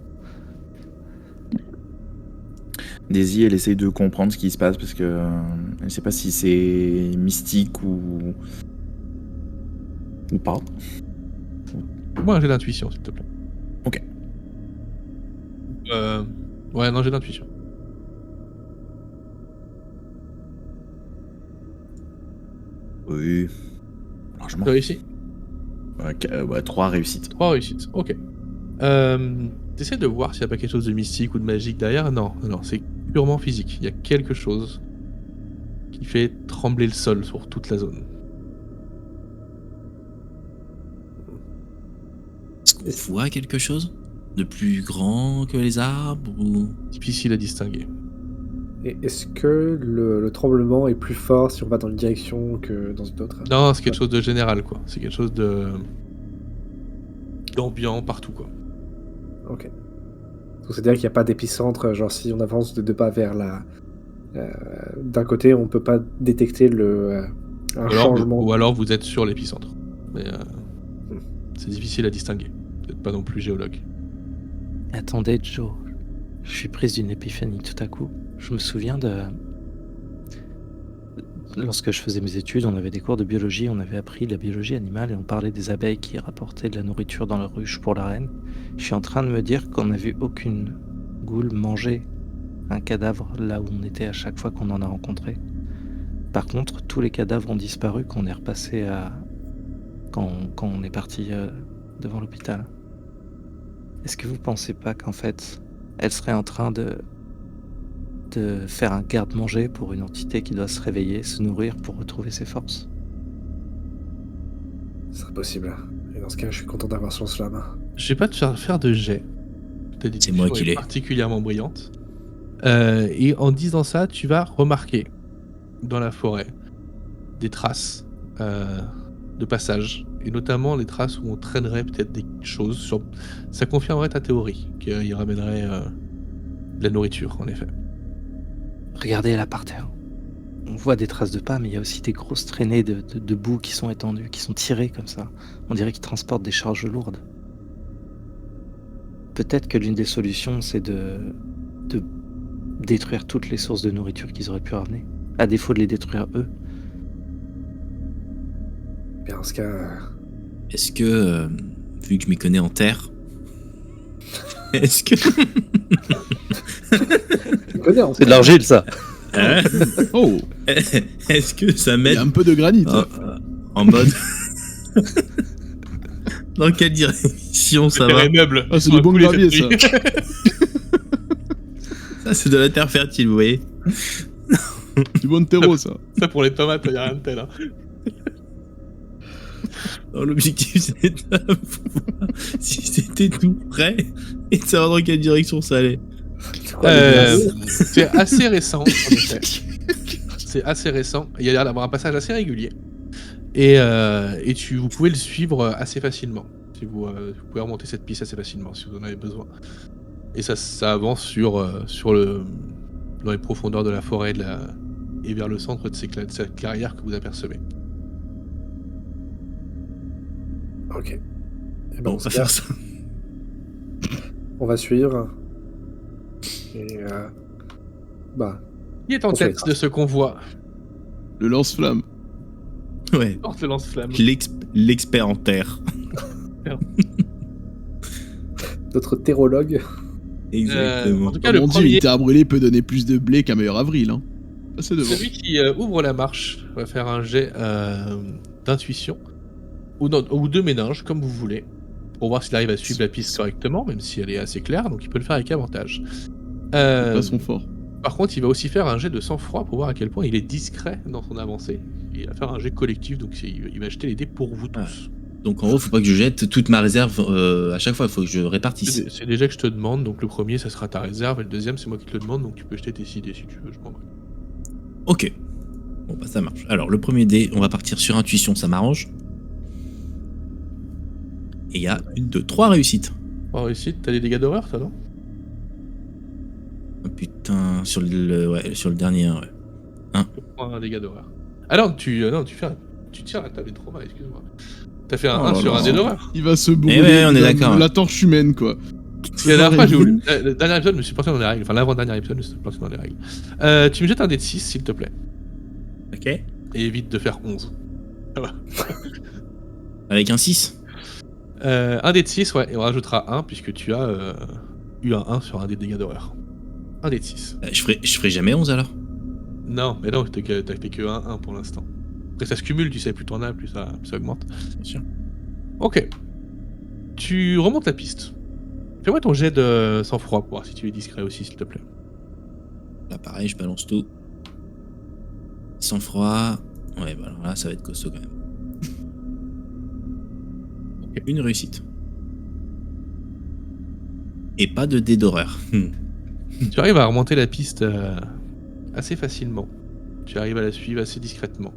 Daisy, elle essaye de comprendre ce qui se passe parce que elle sait pas si c'est mystique ou pas. Moi, j'ai l'intuition, s'il te plaît. Ok. Ouais, non, j'ai l'intuition. Oui. Largement. Tu as réussi? 3 réussites. 3 réussites, ok. T'essaies de voir s'il n'y a pas quelque chose de mystique ou de magique derrière. Non, c'est purement physique. Il y a quelque chose qui fait trembler le sol sur toute la zone. Est-ce qu'on voit quelque chose de plus grand que les arbres ou... Difficile à distinguer. Et est-ce que le tremblement est plus fort si on va dans une direction que dans une autre? Non, c'est quelque chose de général, quoi. C'est quelque chose d'ambiant partout, quoi. Ok. Donc c'est-à-dire qu'il n'y a pas d'épicentre, genre si on avance de 2 pas vers la... d'un côté, on peut pas détecter un changement. Ou alors vous êtes sur l'épicentre. Mais c'est difficile à distinguer. Vous n'êtes pas non plus géologue. Attendez, Joe. Je suis prise d'une épiphanie tout à coup. Je me souviens lorsque je faisais mes études, on avait des cours de biologie, on avait appris la biologie animale et on parlait des abeilles qui rapportaient de la nourriture dans leur ruche pour la reine. Je suis en train de me dire qu'on n'a vu aucune goule manger un cadavre là où on était à chaque fois qu'on en a rencontré. Par contre, tous les cadavres ont disparu quand on est repassé quand on est parti devant l'hôpital. Est-ce que vous pensez pas qu'en fait, elle serait en train de faire un garde-manger pour une entité qui doit se réveiller, se nourrir pour retrouver ses forces? Ce serait possible. Et dans ce cas, je suis content d'avoir son slam. Je vais pas te faire de jet. Ta C'est moi déduction qui est l'ai. particulièrement brillante. Et en disant ça, tu vas remarquer dans la forêt des traces de passage, et notamment les traces où on traînerait peut-être des choses. Ça confirmerait ta théorie qu'il ramènerait de la nourriture, en effet. Regardez là par terre. On voit des traces de pas, mais il y a aussi des grosses traînées de boue qui sont étendues, qui sont tirées comme ça. On dirait qu'ils transportent des charges lourdes. Peut-être que l'une des solutions, c'est de détruire toutes les sources de nourriture qu'ils auraient pu ramener, à défaut de les détruire eux. Bien, en ce cas, Est-ce que, vu que je m'y connais en terre, est-ce que... tu connais en C'est de l'argile, ça. Hein Oh, Est-ce que ça il m'aide y a un peu de granit. en mode... Dans quelle direction ça va? meubles. Ah, c'est du bon gravier, ça. Ça, c'est de la terre fertile, vous voyez. Du bon terreau, ça. Ça pour les tomates, il n'y a rien de tel. Hein. Non, l'objectif, c'est de voir si c'était tout prêt et de savoir dans quelle direction ça allait. C'est assez récent, en effet. C'est assez récent. Il y a l'air d'avoir un passage assez régulier. Et vous pouvez le suivre assez facilement. Si vous pouvez remonter cette piste assez facilement si vous en avez besoin. Et ça avance dans les profondeurs de la forêt et vers le centre de cette clairière que vous apercevez. Ok. Eh ben, Bon, en on ce va cas, faire ça. on va suivre. Et Qui est en On fait tête ça. de ce convoi? Le lance-flamme. Ouais. Le lance-flamme. L'expert en terre. notre terrologue. Exactement. En tout cas, Comme le on dit, premier, une terre brûlée peut donner plus de blé qu'un meilleur avril. Hein. Passez devant. celui qui ouvre la marche va faire un jet d'intuition ou de méninge, comme vous voulez, pour voir s'il arrive à suivre la piste correctement, même si elle est assez claire, donc il peut le faire avec avantage. Pas son fort. Par contre, il va aussi faire un jet de sang-froid pour voir à quel point il est discret dans son avancée. Il va faire un jet collectif, donc il va jeter les dés pour vous tous. Donc en gros, faut pas que je jette toute ma réserve à chaque fois, faut que je répartisse. C'est des jets que je te demande, donc le premier, ça sera ta réserve, et le deuxième, c'est moi qui te le demande, donc tu peux jeter tes 6 dés si tu veux, je m'en vais. Ok. Bon bah ça marche. Alors le premier dé, on va partir sur intuition, ça m'arrange. Et il y a 1, 2, 3 réussites. Oh, réussite, t'as des dégâts d'horreur, toi, non? Oh, putain, sur le dernier, ouais. Tu prends un dégât d'horreur. Ah non, tu tires la table des traumas, excuse-moi. T'as fait un Oh 1 là sur là. un dé d'horreur. Il va se brûler. ouais, on est comme d'accord. La torche humaine, quoi. La dernière fois, j'ai voulu. Le dernier épisode, je me suis planté dans les règles. Enfin, l'avant-dernier épisode, je me suis planté dans les règles. Tu me jettes un dé de 6, s'il te plaît. Ok. Et évite de faire 11. Avec un 6. Un dé de 6, ouais, et on rajoutera 1, puisque tu as eu un 1 sur un dé de dégâts d'horreur. Un dé de 6. Je ferai jamais 11 alors. Non, mais non, t'as fait que 1 pour l'instant. Après, ça se cumule, tu sais, plus t'en as, plus ça augmente. Bien sûr. Ok. Tu remontes la piste. Fais-moi ton jet de sang-froid pour voir si tu es discret aussi, s'il te plaît. Là pareil, je balance tout. Sans froid. Ouais, bah alors là, ça va être costaud quand même. Ok, une réussite. Et pas de dé d'horreur. Tu arrives à remonter la piste assez facilement. Tu arrives à la suivre assez discrètement.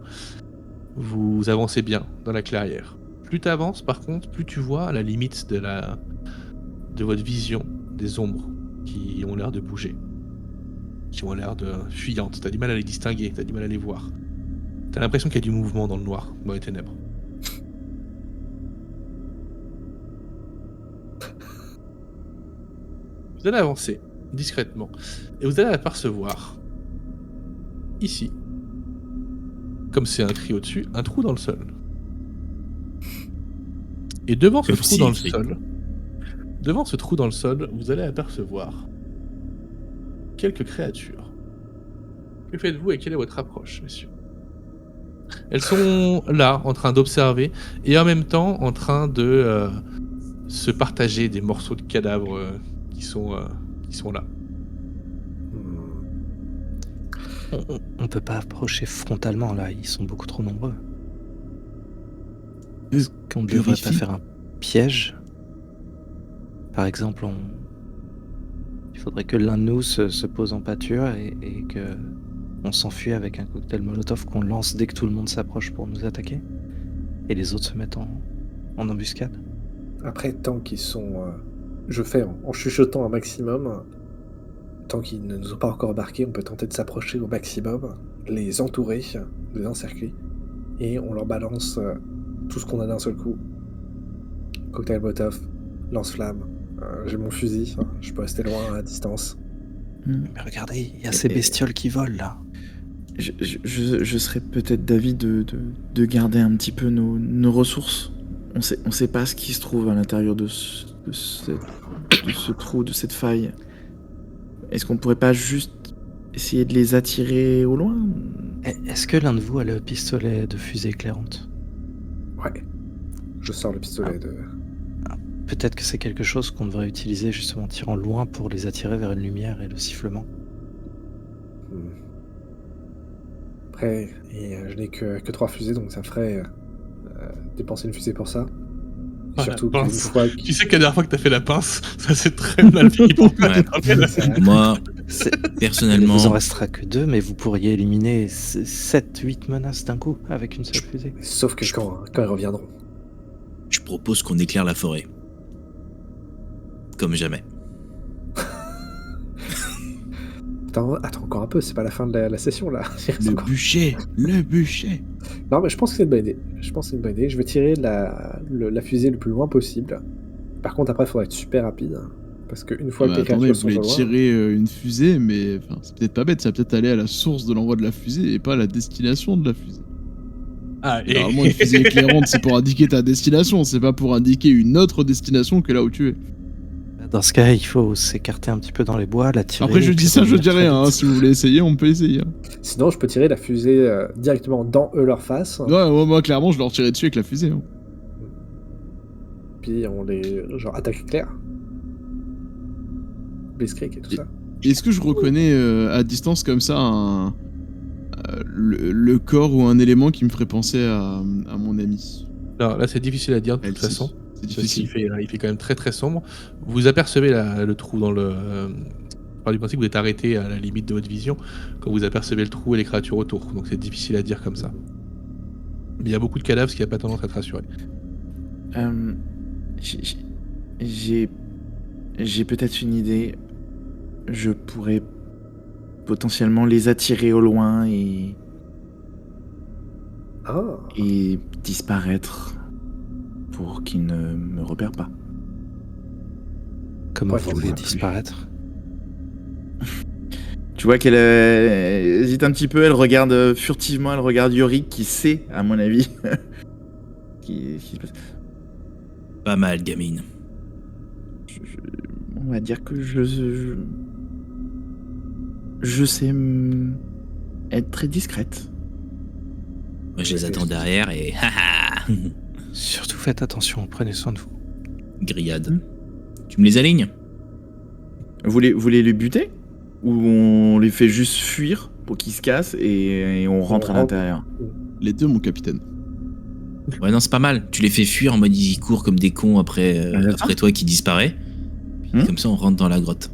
Vous avancez bien dans la clairière. Plus tu avances, par contre, plus tu vois à la limite de votre vision des ombres qui ont l'air de bouger, qui ont l'air de fuyantes. T'as du mal à les distinguer, t'as du mal à les voir. T'as l'impression qu'il y a du mouvement dans le noir, dans les ténèbres. Vous allez avancer discrètement et vous allez apercevoir ici, comme c'est un cri au-dessus, un trou dans le sol. Et devant ce Comme trou si dans le écrit. sol, vous allez apercevoir quelques créatures. Que faites-vous et quelle est votre approche, messieurs? Elles sont là, en train d'observer, et en même temps en train de se partager des morceaux de cadavres qui sont là. On peut pas approcher frontalement là, ils sont beaucoup trop nombreux. Et Est-ce qu'on ne devrait pas purifie. faire un piège? Par exemple, il faudrait que l'un de nous se pose en pâture et que on s'enfuit avec un cocktail Molotov qu'on lance dès que tout le monde s'approche pour nous attaquer. et les autres se mettent en embuscade. Après, tant qu'ils sont... je fais en chuchotant un maximum. Tant qu'ils ne nous ont pas encore embarqués, on peut tenter de s'approcher au maximum, les entourer, les encercler, et on leur balance tout ce qu'on a d'un seul coup. Cocktail Molotov, lance-flamme, j'ai mon fusil, je peux rester loin à distance. Mais regardez, il y a ces bestioles qui volent là. Je serais peut-être d'avis de garder un petit peu nos ressources. On sait pas ce qui se trouve à l'intérieur de ce trou, de cette faille. Est-ce qu'on pourrait pas juste essayer de les attirer au loin? Est-ce que l'un de vous a le pistolet de fusée éclairante? Ouais, je sors le pistolet de... Peut-être que c'est quelque chose qu'on devrait utiliser justement en tirant loin pour les attirer vers une lumière et le sifflement. Après, et je n'ai que 3 fusées, donc ça ferait dépenser une fusée pour ça. Et surtout qu'une fois... Tu sais que la dernière fois que t'as fait la pince, ça s'est très mal fini pour toi. Ouais. Moi, personnellement... Il vous en restera que 2, mais vous pourriez éliminer 7-8 menaces d'un coup avec une seule fusée. Sauf que quand ils reviendront. Je propose qu'on éclaire la forêt. Comme jamais. Attends encore un peu, c'est pas la fin de la session là. Le bûcher. Non, mais je pense que c'est une bonne idée. Je vais tirer la fusée le plus loin possible. Par contre, après, il faudra être super rapide. Parce qu'une fois que les attendez, créatures vous sont voulez loin... tirer une fusée, mais c'est peut-être pas bête, ça va peut-être aller à la source de l'envoi de la fusée et pas à la destination de la fusée. Normalement, une fusée éclairante, c'est pour indiquer ta destination, c'est pas pour indiquer une autre destination que là où tu es. Dans ce cas, il faut s'écarter un petit peu dans les bois, la tirer... Après, je dis ça, je dis rien. Si vous voulez essayer, on peut essayer. Sinon, je peux tirer la fusée directement dans eux leur face. Ouais, moi, clairement, je leur tirais dessus avec la fusée. Puis on les... genre attaque éclair. Blitzkrieg et tout ça. Est-ce que je reconnais à distance comme ça le corps ou un élément qui me ferait penser à mon ami? Alors là, c'est difficile à dire de toute façon. C'est difficile. Il fait quand même très très sombre. Vous apercevez le trou dans le... par du principe, vous êtes arrêté à la limite de votre vision quand vous apercevez le trou et les créatures autour. Donc c'est difficile à dire comme ça. Mais il y a beaucoup de cadavres, ce qui n'a pas tendance à te rassurer. J'ai peut-être une idée. Je pourrais potentiellement les attirer au loin et disparaître pour qu'ils ne me repèrent pas. Comment Ouais, vous voulez moi, disparaître? Tu vois qu'elle hésite un petit peu, elle regarde furtivement, elle regarde Yorick qui sait, à mon avis. qui se passe. Pas mal, gamine. On va dire que je sais être très discrète. Moi, je les attends derrière et... haha. Surtout faites attention, prenez soin de vous. Grillade. Tu me les alignes? Vous voulez les buter? Ou on les fait juste fuir pour qu'ils se cassent et on rentre à l'intérieur? Les deux, mon capitaine. Ouais, non, c'est pas mal. Tu les fais fuir en mode ils courent comme des cons après toi qui disparaît. Puis comme ça, on rentre dans la grotte.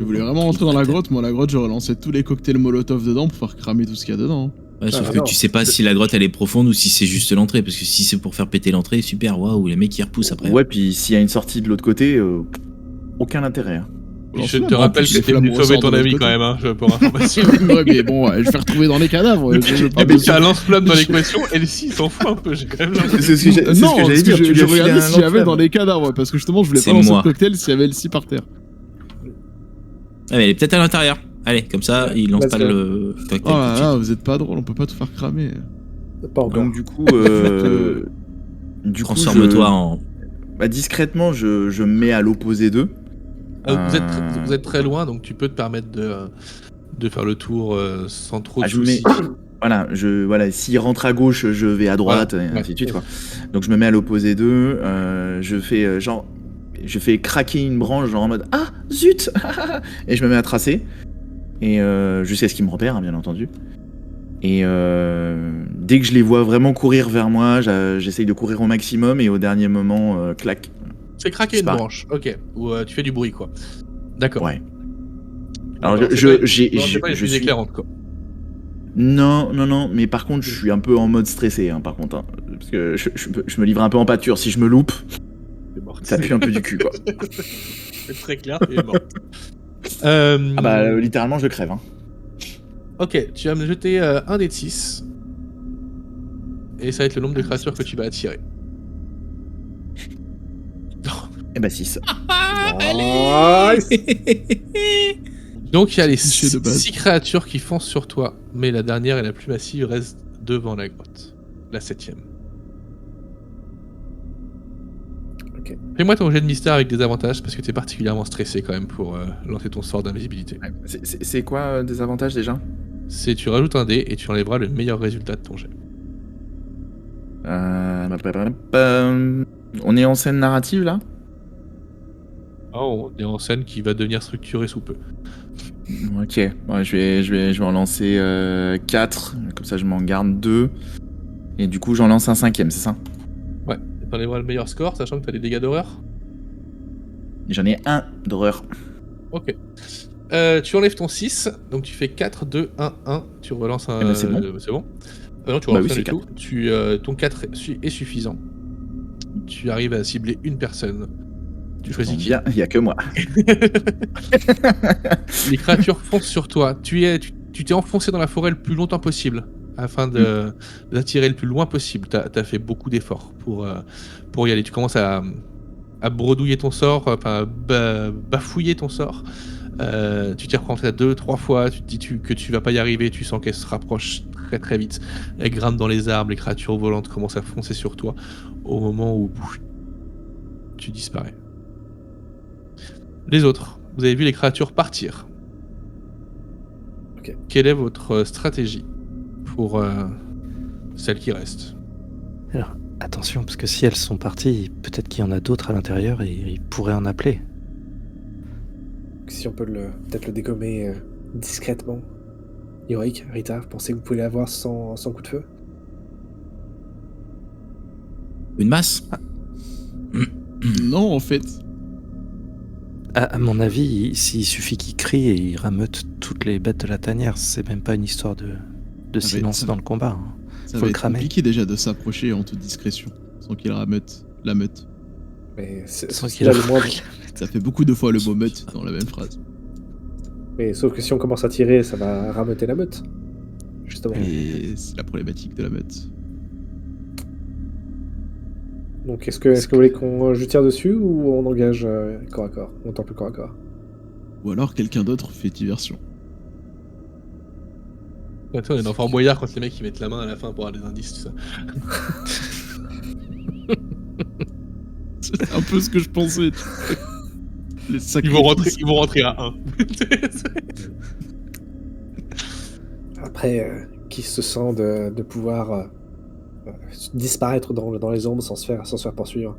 Vous voulez vraiment rentrer dans la grotte? Moi, la grotte, j'aurais lancé tous les cocktails Molotov dedans pour faire cramer tout ce qu'il y a dedans. Ouais, sauf que tu sais pas si la grotte elle est profonde ou si c'est juste l'entrée. Parce que si c'est pour faire péter l'entrée, super, waouh, les mecs ils repoussent après. Ouais, puis s'il y a une sortie de l'autre côté, aucun intérêt. Je te rappelle que t'es venu sauver ton ami quand même, hein, pour information. Ouais, mais bon, je vais retrouver dans les cadavres. Mais tu as un lance-flamme dans l'équation, elle s'il s'en fout un peu, j'ai quand même C'est ce que j'allais dire. Je regardais s'il y avait dans les cadavres, parce que justement, je voulais pas lancer le cocktail s'il y avait le scie par terre. Ah, mais elle est peut-être à l'intérieur. Allez, comme ça, il lance pas le cocktail. Oh là là, vous êtes pas drôle, on peut pas tout faire cramer. Pas encore. Donc du coup, transforme-toi en... Bah, discrètement, je me mets à l'opposé d'eux. Vous êtes très loin, donc tu peux te permettre de faire le tour sans trop de je me soucis. Voilà, s'ils rentrent à gauche, je vais à droite, et ainsi de suite, quoi. Donc je me mets à l'opposé d'eux, je fais craquer une branche, genre en mode « Ah, zut !» Et je me mets à tracer, et jusqu'à ce qu'ils me repèrent, hein, bien entendu. Et dès que je les vois vraiment courir vers moi, j'essaye de courir au maximum, et au dernier moment, clac. C'est craquer une branche, ok. Ou tu fais du bruit, quoi. D'accord. Ouais. Alors, c'est pas une fusée éclairante, quoi. Non, mais par contre, je suis un peu en mode stressé, hein, par contre. Hein. parce que je me livre un peu en pâture. Si je me loupe, C'est mort. ça pue un peu du cul, quoi. C'est très clair, il est mort. Ah bah, littéralement, je crève. Hein. Ok, tu vas me jeter un dé de 6. Et ça va être le nombre de créatures que tu vas attirer. Et bah 6. Nice. Donc il y a les Cliché de base. 6 créatures qui foncent sur toi, mais la dernière et la plus massive reste devant la grotte. La 7ème. Ok. Fais-moi ton jet de mystère avec des avantages, parce que t'es particulièrement stressé quand même pour lancer ton sort d'invisibilité. C'est quoi des avantages déjà? C'est tu rajoutes un dé et tu enlèveras le meilleur résultat de ton jet. On est en scène narrative là? Oh, on est en scène qui va devenir structurée sous peu. Ok, ouais, je vais en lancer 4, comme ça je m'en garde 2. Et du coup j'en lance un 5ème, c'est ça? Ouais, t'enlèveras le meilleur score, sachant que t'as des dégâts d'horreur. J'en ai un d'horreur. Ok. Tu enlèves ton 6, donc tu fais 4, 2, 1, 1. Tu relances un. Eh ben, c'est bon. C'est bon. Non, tu Bah relances oui, rien c'est du tout. Ton 4 est suffisant. Tu arrives à cibler une personne. Tu choisis qui. Bien, il y a que moi. Les créatures foncent sur toi. Tu t'es enfoncé dans la forêt le plus longtemps possible afin d'attirer le plus loin possible. T'as fait beaucoup d'efforts pour y aller. Tu commences à bredouiller ton sort, enfin bafouiller ton sort. Tu t'y reprends peut-être 2-3 fois. Tu te dis que tu vas pas y arriver. Tu sens qu'elle se rapproche très très vite. Elle grimpe dans les arbres. Les créatures volantes commencent à foncer sur toi. Au moment où tu disparais. Les autres, vous avez vu les créatures partir. Ok. Quelle est votre stratégie pour celles qui restent? Alors, attention, parce que si elles sont parties, peut-être qu'il y en a d'autres à l'intérieur et ils pourraient en appeler. Si on peut peut-être le dégommer discrètement. Yorick, Rita, vous pensez que vous pouvez l'avoir sans coup de feu? Une masse? Non, en fait. À mon avis, s'il suffit qu'il crie et il rameute toutes les bêtes de la tanière, c'est même pas une histoire de silence dans le combat. Hein. Ça Faut va le être cramer. compliqué déjà de s'approcher en toute discrétion, sans qu'il rameute la meute. Mais Sans s'il qu'il a le moindre. Ça fait beaucoup de fois le mot meute dans la même phrase. Mais sauf que si on commence à tirer, ça va rameuter la meute. Justement. Et c'est la problématique de la meute. Donc est-ce que vous voulez qu'on je tire dessus ou on engage corps à corps? On tente le corps à corps. Ou alors quelqu'un d'autre fait diversion. Attends, on est dans Fort Boyard quand les mecs ils mettent la main à la fin pour avoir des indices, tout ça. C'est un peu ce que je pensais. Les Ils vont rentrer à 1. Après, qui se sent de pouvoir disparaître dans les ombres sans se faire poursuivre?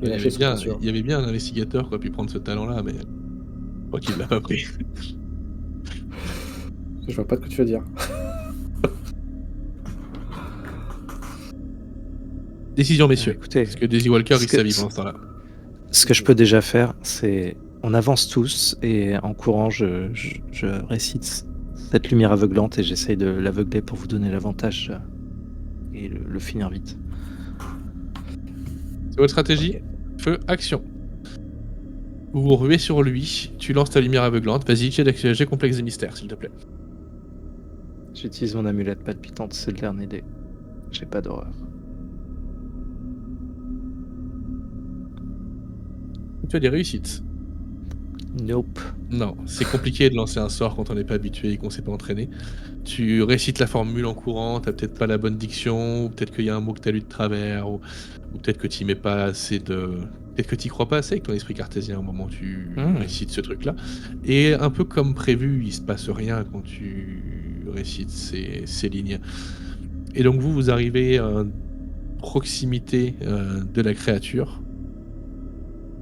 Il Et lâcher son poursuivant. y avait bien un investigateur qui aurait pu prendre ce talent-là, mais je crois qu'il l'a pas pris. Je vois pas de quoi tu veux dire. Décision, messieurs. Écoutez, Parce que Daisy Walker, il ce que- s'habille pendant ce temps-là. ce que je peux déjà faire, c'est on avance tous et en courant, je récite cette lumière aveuglante et j'essaye de l'aveugler pour vous donner l'avantage et le finir vite. C'est votre stratégie. Feu, action. Vous vous ruez sur lui, tu lances ta lumière aveuglante. Vas-y, j'ai complexe de mystère, s'il te plaît. J'utilise mon amulette palpitante, c'est le dernier dé. J'ai pas d'horreur. Tu as des réussites. Nope. Non, c'est compliqué de lancer un sort quand on n'est pas habitué et qu'on s'est pas entraîné. Tu récites la formule en courant, t'as peut-être pas la bonne diction, ou peut-être qu'il y a un mot que t'as lu de travers, ou peut-être que t'y mets pas assez de... Peut-être que t'y crois pas assez avec ton esprit cartésien au moment où tu récites ce truc-là. Et un peu comme prévu, il se passe rien quand tu récites ces lignes. Et donc vous arrivez à proximité de la créature.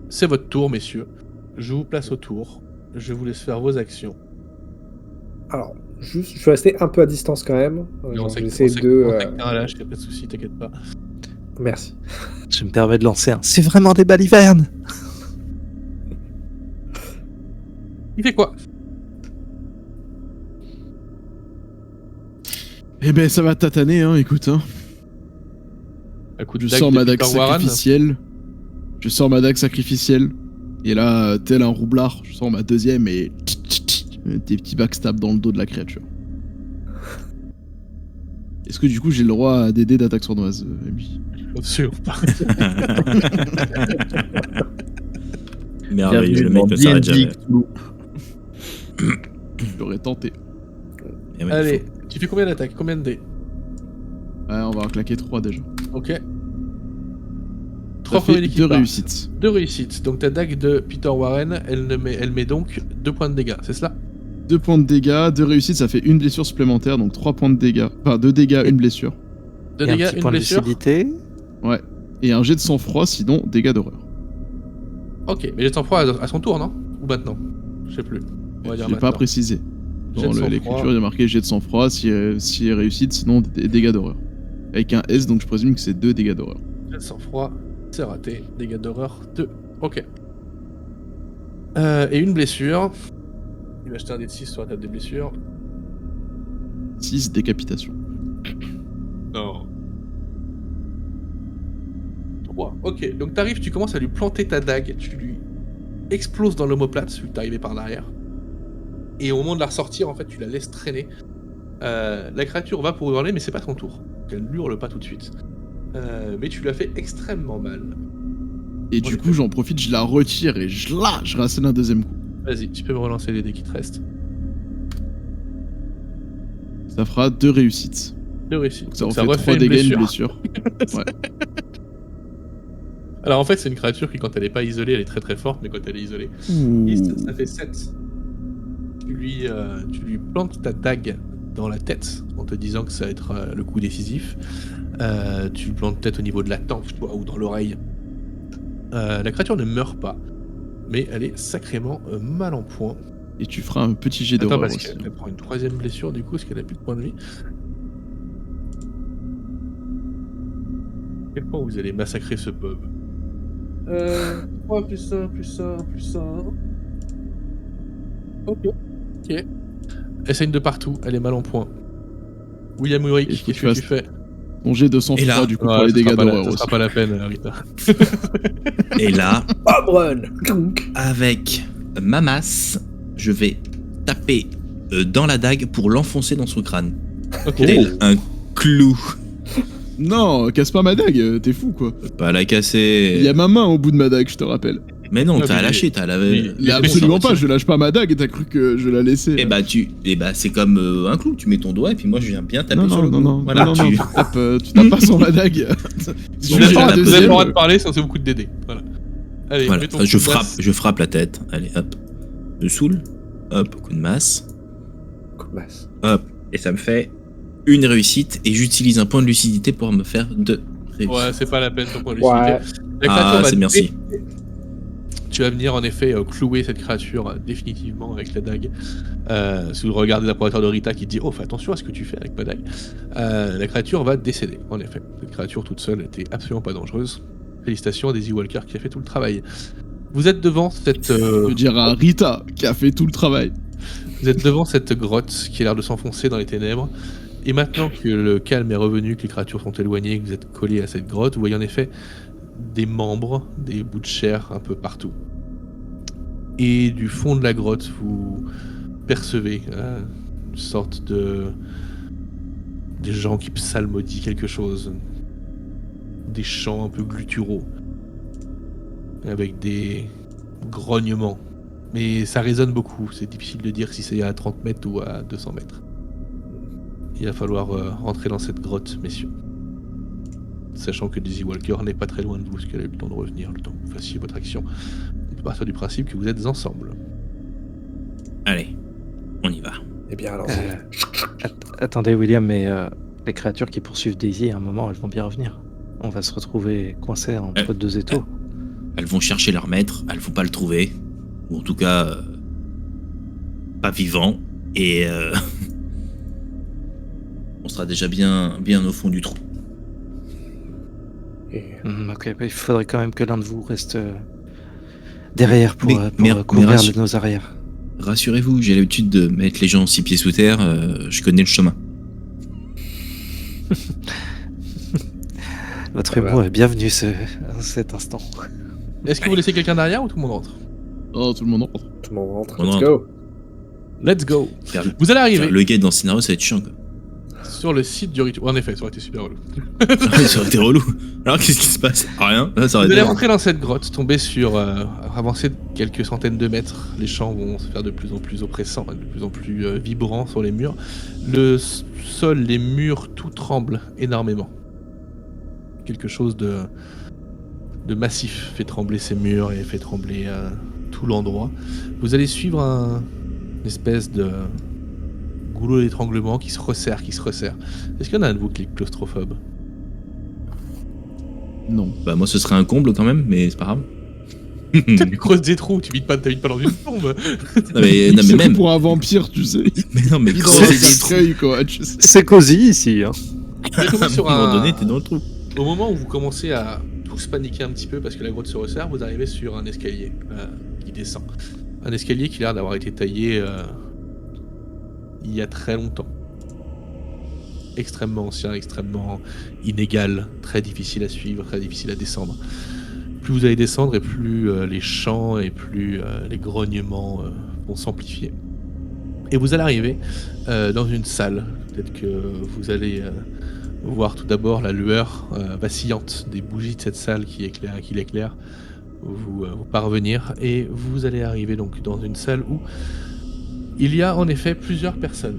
C'est votre tour, messieurs. Je vous place au tour. Je vous laisse faire vos actions. Alors, juste, je vais rester un peu à distance quand même. Genre, je vais essayer de... t'as un lâche, y'a pas de soucis, t'inquiète pas. Merci. Je me permets de lancer un. C'est vraiment des balivernes. Il fait quoi? Eh ben ça va tataner, hein, écoute. Hein. Un coup de Je dague sors de ma dague Peter Warren. sacrificielle. Et là, tel un roublard, je sors ma deuxième et des petits backstabs dans le dos de la créature. Est-ce que du coup j'ai le droit à des dés d'attaque sournoise, Amy? Absolument pas. Merveilleux, le mec ne s'arrête jamais. J'aurais tenté. Eh ouais, Allez, tu fais combien d'attaques? Combien de dés? Ouais, on va en claquer 3 déjà. Ok. Ça 3 premiers fait dés qui 2 partent. réussites. 2 réussites. Donc ta dague de Peter Warren, elle met donc 2 points de dégâts, c'est cela? 2 points de dégâts, 2 réussites, ça fait une blessure supplémentaire, donc 3 points de dégâts. Enfin, 2 dégâts, une blessure. 2 Et un dégâts, petit une point de blessure. lucidité. Ouais. Et un jet de sang-froid, sinon dégâts d'horreur. Ok, mais j'ai sang-froid à son tour, non? Ou maintenant? Je sais plus. On va dire J'ai maintenant. pas précisé. Jet Dans de sang-froid. l'écriture, il y a marqué jet de sang-froid, si est réussite, sinon dégâts d'horreur. Avec un S, donc je présume que c'est 2 dégâts d'horreur. Jet de sang-froid, c'est raté. Dégâts d'horreur 2. Ok. Et une blessure. Il va acheter un dé de 6 sur la table des blessures. 6 décapitation. Non. 3. Ok, donc t'arrives, tu commences à lui planter ta dague, tu lui exploses dans l'omoplate, celui que t'es arrivé par l'arrière. Et au moment de la ressortir, en fait, tu la laisses traîner. La créature va pour hurler, mais c'est pas ton tour. Elle n'hurle pas tout de suite. Mais tu lui as fait extrêmement mal. Et du coup, j'en profite, je la retire et je rassène un deuxième coup. Vas-y, tu peux me relancer les dés qui te restent. Ça fera 2 réussites. 2 réussites. Donc ça Donc refait 3 une dégâts, une blessure. blessure. Ouais. Alors en fait, c'est une créature qui, quand elle est pas isolée, elle est très très forte, mais quand elle est isolée, et ça fait 7. Tu lui plantes ta dague dans la tête en te disant que ça va être le coup décisif. Tu lui plantes peut-être au niveau de la tempe, tu vois, ou dans l'oreille. La créature ne meurt pas, mais elle est sacrément mal en point. Et tu feras un petit jet Attends, d'horreur parce aussi. qu'elle prend une 3ème blessure du coup, parce qu'elle a plus de points de vie. Quel point vous allez massacrer ce pub? 3 plus 1, plus 1, plus 1. Ok. Elle saigne de partout, elle est mal en point. William Ulrich, Et il faut qu'est-ce que que tu tu fais? Ton jet de Et sang-froid, là- du coup, Ouais, pour les ça sera dégâts pas la- d'horreur Ça aussi. sera pas la peine, Rita. Et là, Home run. avec ma masse, je vais taper dans la dague pour l'enfoncer dans son crâne. Ok. Tel un clou. Non, casse pas ma dague, t'es fou quoi. Pas la casser. Il y a ma main au bout de ma dague, je te rappelle. Mais non, Ah, t'as mais- lâché, t'as la. mais- Absolument pas, je lâche pas ma dague et t'as cru que je la laissais. Eh bah, c'est comme un clou. Tu mets ton doigt et puis moi je viens bien taper non, sur non, le non, clou. non, Voilà, non, tu- non, tu tapes pas sur ma dague. Vous J'ai avez la pas deuxième. le droit de parler sans beaucoup de DD. Voilà. Allez, Voilà, mets ton je coup de frappe, masse. je frappe la tête. Allez, hop. Je saoule. Hop, coup de masse. Coup de masse. Hop. Et ça me fait une réussite et j'utilise un point de lucidité pour me faire 2 réussites. Ouais, c'est pas la peine ton point de Ouais. lucidité. La créature Ah, va c'est merci. Tu vas venir en effet clouer cette créature définitivement avec la dague. Si vous regardez l'approbateur de Rita qui dit « Oh, fais attention à ce que tu fais avec ma dague », la créature va décéder, en effet. Cette créature toute seule était absolument pas dangereuse. Félicitations à Daisy Walker qui a fait tout le travail. Vous êtes devant cette... Je veux dire à Rita qui a fait tout le travail. Vous êtes devant cette grotte qui a l'air de s'enfoncer dans les ténèbres. Et maintenant que le calme est revenu, que les créatures sont éloignées, que vous êtes collés à cette grotte, vous voyez en effet des membres, des bouts de chair un peu partout. Et du fond de la grotte, vous percevez une sorte de... des gens qui psalmodient quelque chose. Des chants un peu gutturaux. Avec des grognements. Mais ça résonne beaucoup, c'est difficile de dire si c'est à 30 mètres ou à 200 mètres. Il va falloir rentrer dans cette grotte, messieurs. Sachant que Daisy Walker n'est pas très loin de vous, parce qu'elle a eu le temps de revenir, le temps que vous fassiez votre action. On peut partir du principe que vous êtes ensemble. Allez, on y va. Eh bien, alors. Attendez, William, mais les créatures qui poursuivent Daisy, à un moment, elles vont bien revenir. On va se retrouver coincés entre deux étaux. Elles vont chercher leur maître, elles vont pas le trouver. Ou en tout cas, pas vivant. Et on sera déjà bien au fond du trou. Et... Ok, bah, il faudrait quand même que l'un de vous reste derrière pour mais couvrir rassure- nos arrières. Rassurez-vous, j'ai l'habitude de mettre les gens 6 pieds sous terre, je connais le chemin. Votre humour est bienvenu à cet instant. Est-ce que vous laissez quelqu'un derrière ou tout le monde rentre? Oh, tout le monde rentre. Tout le monde rentre. On Let's rentre. go. Let's go. Faire Vous allez arriver le gate dans le scénario, ça va être chiant, quoi. sur le site du rituel. En effet, ça aurait été super relou. Ça aurait été relou. Alors, qu'est-ce qui se passe? Rien. Là, ça aurait Vous été... allez rentrer dans cette grotte, tomber sur... avancer de quelques centaines de mètres. Les chants vont se faire de plus en plus oppressants, de plus en plus vibrants sur les murs. Le sol, les murs, tout tremble énormément. Quelque chose de massif fait trembler ces murs et fait trembler tout l'endroit. Vous allez suivre une espèce de goulot d'étranglement qui se resserre. Est-ce qu'il y en a un de vous qui est claustrophobe? Non. Bah, moi, ce serait un comble quand même, mais c'est pas grave. Tu creuses des trous, tu t'habites pas dans une tombe. Non, mais C'est même. pour un vampire, tu sais. Mais non, mais Il creuser des trous. cercueil, quoi, tu sais. C'est cosy ici. Hein. Vous allez tomber sur À un moment donné, t'es dans le trou. Au moment où vous commencez à tous paniquer un petit peu parce que la grotte se resserre, vous arrivez sur un escalier qui descend. Un escalier qui a l'air d'avoir été taillé il y a très longtemps. Extrêmement ancien, extrêmement inégal, très difficile à suivre, très difficile à descendre. Plus vous allez descendre et plus les chants et plus les grognements vont s'amplifier. Et vous allez arriver dans une salle. Peut-être que vous allez voir tout d'abord la lueur vacillante des bougies de cette salle qui l'éclaire vous parvenir. Et vous allez arriver donc dans une salle où il y a en effet plusieurs personnes.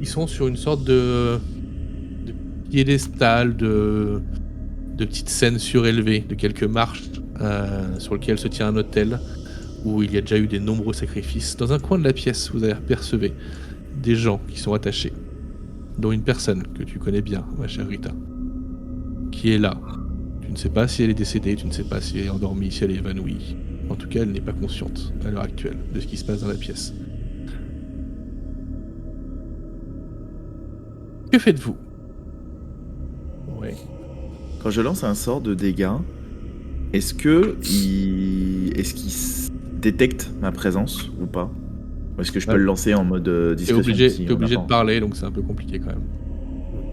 Ils sont sur une sorte de piédestal, de petites scènes surélevées, de quelques marches sur lesquelles se tient un autel où il y a déjà eu des nombreux sacrifices. Dans un coin de la pièce, vous apercevez des gens qui sont attachés, dont une personne que tu connais bien, ma chère Rita, qui est là. Tu ne sais pas si elle est décédée, tu ne sais pas si elle est endormie, si elle est évanouie. En tout cas, elle n'est pas consciente à l'heure actuelle de ce qui se passe dans la pièce. Que faites-vous? Ouais. Quand je lance un sort de dégâts, est-ce qu'il détecte ma présence ou pas? Ou est-ce que je peux Ouais. le lancer en mode T'es discrétion obligé, si t'es on obligé n'a de pas- parler, donc c'est un peu compliqué quand même.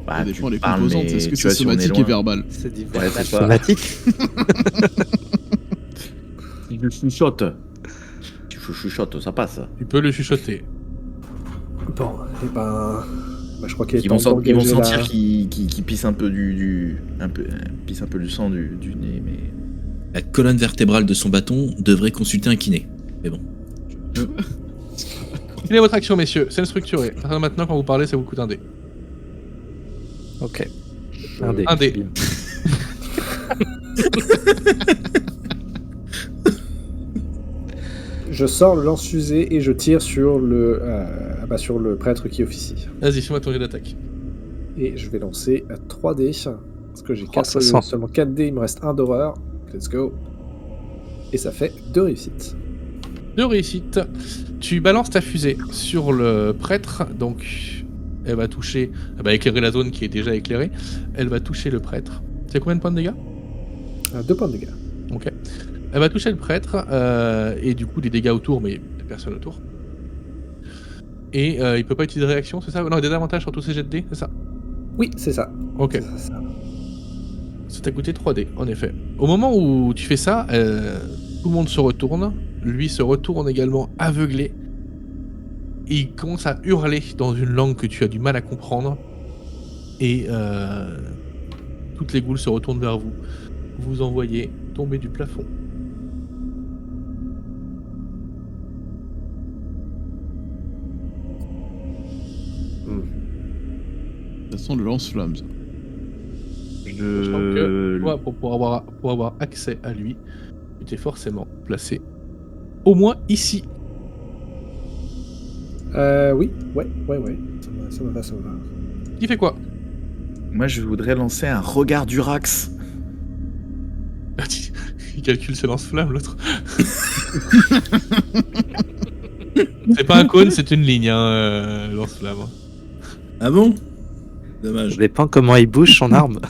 Bah, Ça dépend tu les parles, composantes. mais Est-ce que tu c'est vois, si on est somatique loin. et verbal? C'est du Ouais, c'est ça. somatique. Si je chuchote. Si je chuchote, ça passe. Tu peux le chuchoter. Bon, et ben, je crois qu'il est Ils vont, temps ils vont d'engager sentir la- qu'ils pissent un peu pissent un peu du sang du nez, mais La colonne vertébrale de son bâton devrait consulter un kiné. Mais bon. Quelle est votre action, messieurs? Scène structurée. À partir de maintenant, quand vous parlez, ça vous coûte un dé. Ok. Un dé. Un dé. Bim. Je sors le lance-fusée et je tire sur sur le prêtre qui officie. Vas-y, fais-moi ton jet d'attaque. Et je vais lancer à 3D. Parce que j'ai ça sent. seulement 4 dés, il me reste 1 d'horreur. Let's go. Et ça fait 2 réussites. 2 réussites. Tu balances ta fusée sur le prêtre, donc elle va toucher, elle va éclairer la zone qui est déjà éclairée. Elle va toucher le prêtre. C'est combien de points de dégâts? 2 points de dégâts. Ok. Elle va toucher le prêtre, et du coup des dégâts autour, mais il n'y a personne autour. Et il peut pas utiliser de réaction, c'est ça? Non, il y a des avantages sur tous ces jets de dés, c'est ça? Oui, c'est ça. Ok. C'est ça. Ça t'a coûté 3D, en effet. Au moment où tu fais ça, tout le monde se retourne. Lui se retourne également aveuglé. Et il commence à hurler dans une langue que tu as du mal à comprendre. Et toutes les goules se retournent vers vous. Vous en voyez tomber du plafond. Ça sent le lance-flamme, ça. Sachant que toi, pour avoir accès à lui, tu t'es forcément placé au moins ici. Oui, ouais. Ça me va. Qui fait quoi? moi je voudrais lancer un regard d'Urax. Il calcule ses lance-flammes, l'autre. C'est pas un cône, c'est une ligne, lance-flamme. Ah bon? Ça Dommage. dépend comment il bouge son arme.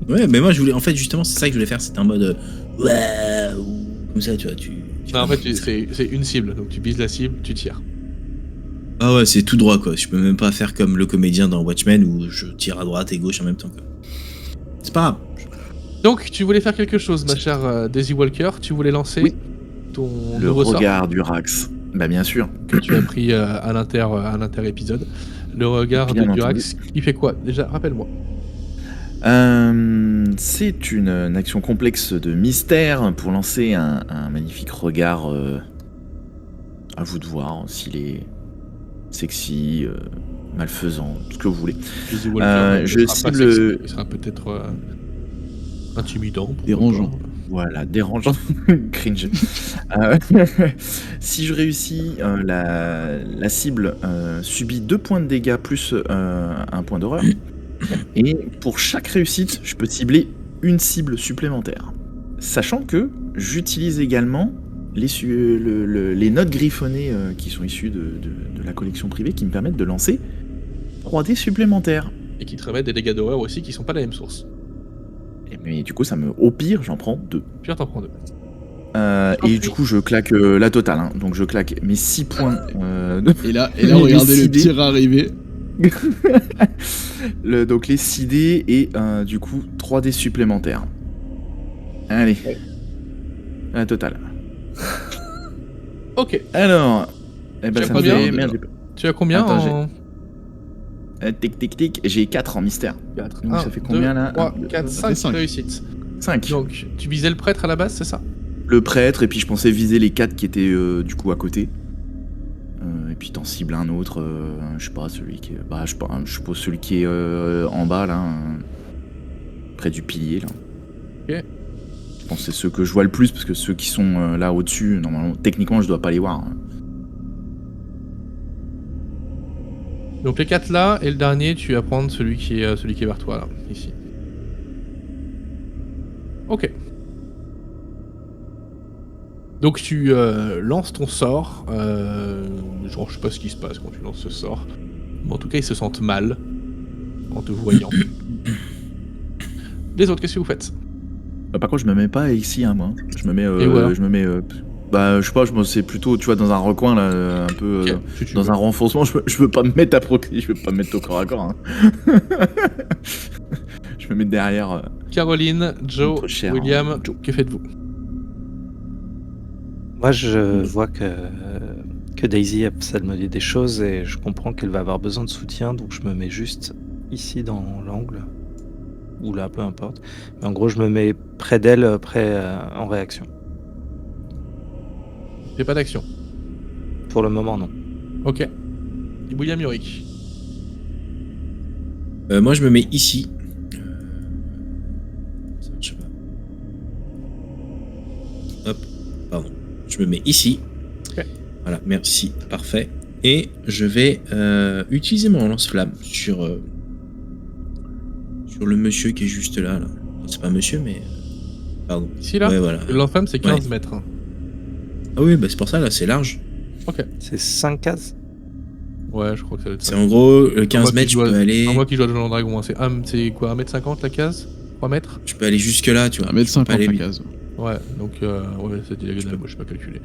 Ouais, mais moi je voulais. En fait, justement, c'est ça que je voulais faire. C'était un mode. Ouais, ou comme ça, tu vois. Non, en fait, c'est une cible, donc tu vises la cible, tu tires. Ah ouais, c'est tout droit, quoi. Je peux même pas faire comme le comédien dans Watchmen où je tire à droite et gauche en même temps, quoi. C'est pas grave. Donc, tu voulais faire quelque chose, ma chère Daisy Walker. Tu voulais lancer Oui. ton Le nouveau sort regard du Rax. Bah bien sûr. que tu as pris à l'inter-épisode. Le regard Bien de entendu. Durax, qui fait quoi? Déjà, rappelle-moi. C'est une action complexe de mystère pour lancer un magnifique regard. À vous de voir s'il est sexy, malfaisant, tout ce que vous voulez. Daisy Walker je ne sera pas cible- sexy, il sera peut-être intimidant. pourquoi Dérangeant. pas. Voilà, dérangeant, cringe. Si je réussis, la cible subit 2 points de dégâts plus un point d'horreur. Et pour chaque réussite, je peux cibler une cible supplémentaire. Sachant que j'utilise également les notes griffonnées qui sont issues de la collection privée qui me permettent de lancer 3D supplémentaires. Et qui te remettent des dégâts d'horreur aussi qui sont pas la même source. Mais du coup, au pire, j'en prends 2. Puis t'en prends 2. Et du coup, je claque la totale. Hein. Donc, je claque mes 6 points. Et là, Les regardez le décidés. tir arriver. Donc, les 6 dés et du coup, 3 dés supplémentaires. Allez. La totale. Ok. Alors. Eh Tu ben, as ça combien fait. Merde, j'ai pas- Tu as combien Attends, en... Tic, tic, tic. J'ai 4 en mystère. 4. Donc, ça fait combien là 3, 4, ça fait 5 cinq. réussites. 5. Donc, tu visais le prêtre à la base, c'est ça? Le prêtre, et puis je pensais viser les 4 qui étaient du coup à côté. Et puis t'en cibles un autre, je sais pas, celui qui est. Bah, je suppose celui qui est en bas là, près du pilier là. Ok. Je pense que c'est ceux que je vois le plus parce que ceux qui sont là au-dessus, normalement, techniquement, je dois pas les voir. Hein. Donc les 4 là, et le dernier, tu vas prendre celui qui est vers toi là, ici. Ok. Donc tu lances ton sort. Genre, je sais pas ce qui se passe quand tu lances ce sort. Mais en tout cas, ils se sentent mal en te voyant. Les autres, qu'est-ce que vous faites? Par contre, je me mets pas ici, hein, moi. Je me mets. voilà. Je me mets. Bah, je sais pas, c'est plutôt, tu vois, dans un recoin là, un peu. Ok, si tu Dans veux. un renfoncement, je veux pas me mettre à proxy, je veux pas me mettre au corps à corps. Hein. Je me mets derrière. Caroline, Joe, Notre cher William, Joe. que faites-vous? Moi, je vois que Daisy a psalmodié des choses et je comprends qu'elle va avoir besoin de soutien, donc je me mets juste ici dans l'angle, ou là, peu importe. Mais en gros, je me mets près d'elle, en réaction. Fais pas d'action. Pour le moment, non. Ok. William Yorick. Moi, je me mets ici. Ça marche pas. Hop, pardon. Je me mets ici. Ok. Voilà, merci, parfait. Et je vais utiliser mon lance-flamme sur le monsieur qui est juste là. C'est pas monsieur, mais... Pardon. Ici là, Ouais, voilà. l'enfant c'est 15 Ouais. mètres. Hein. Ah oui, bah c'est pour ça, là, c'est large. Ok. C'est 5 cases. Ouais, je crois que ça va être C'est ça. en gros, le 15 Moi qui mètres, je joue à- peux aller... Moi qui joue à Donjon Dragon, hein, c'est quoi, 1m50 la case? 3 mètres? Je peux aller jusque là, tu vois. 1m50 Je peux pas aller la plus- case. Ouais, donc ouais, c'est diagonale, moi je sais pas calculer.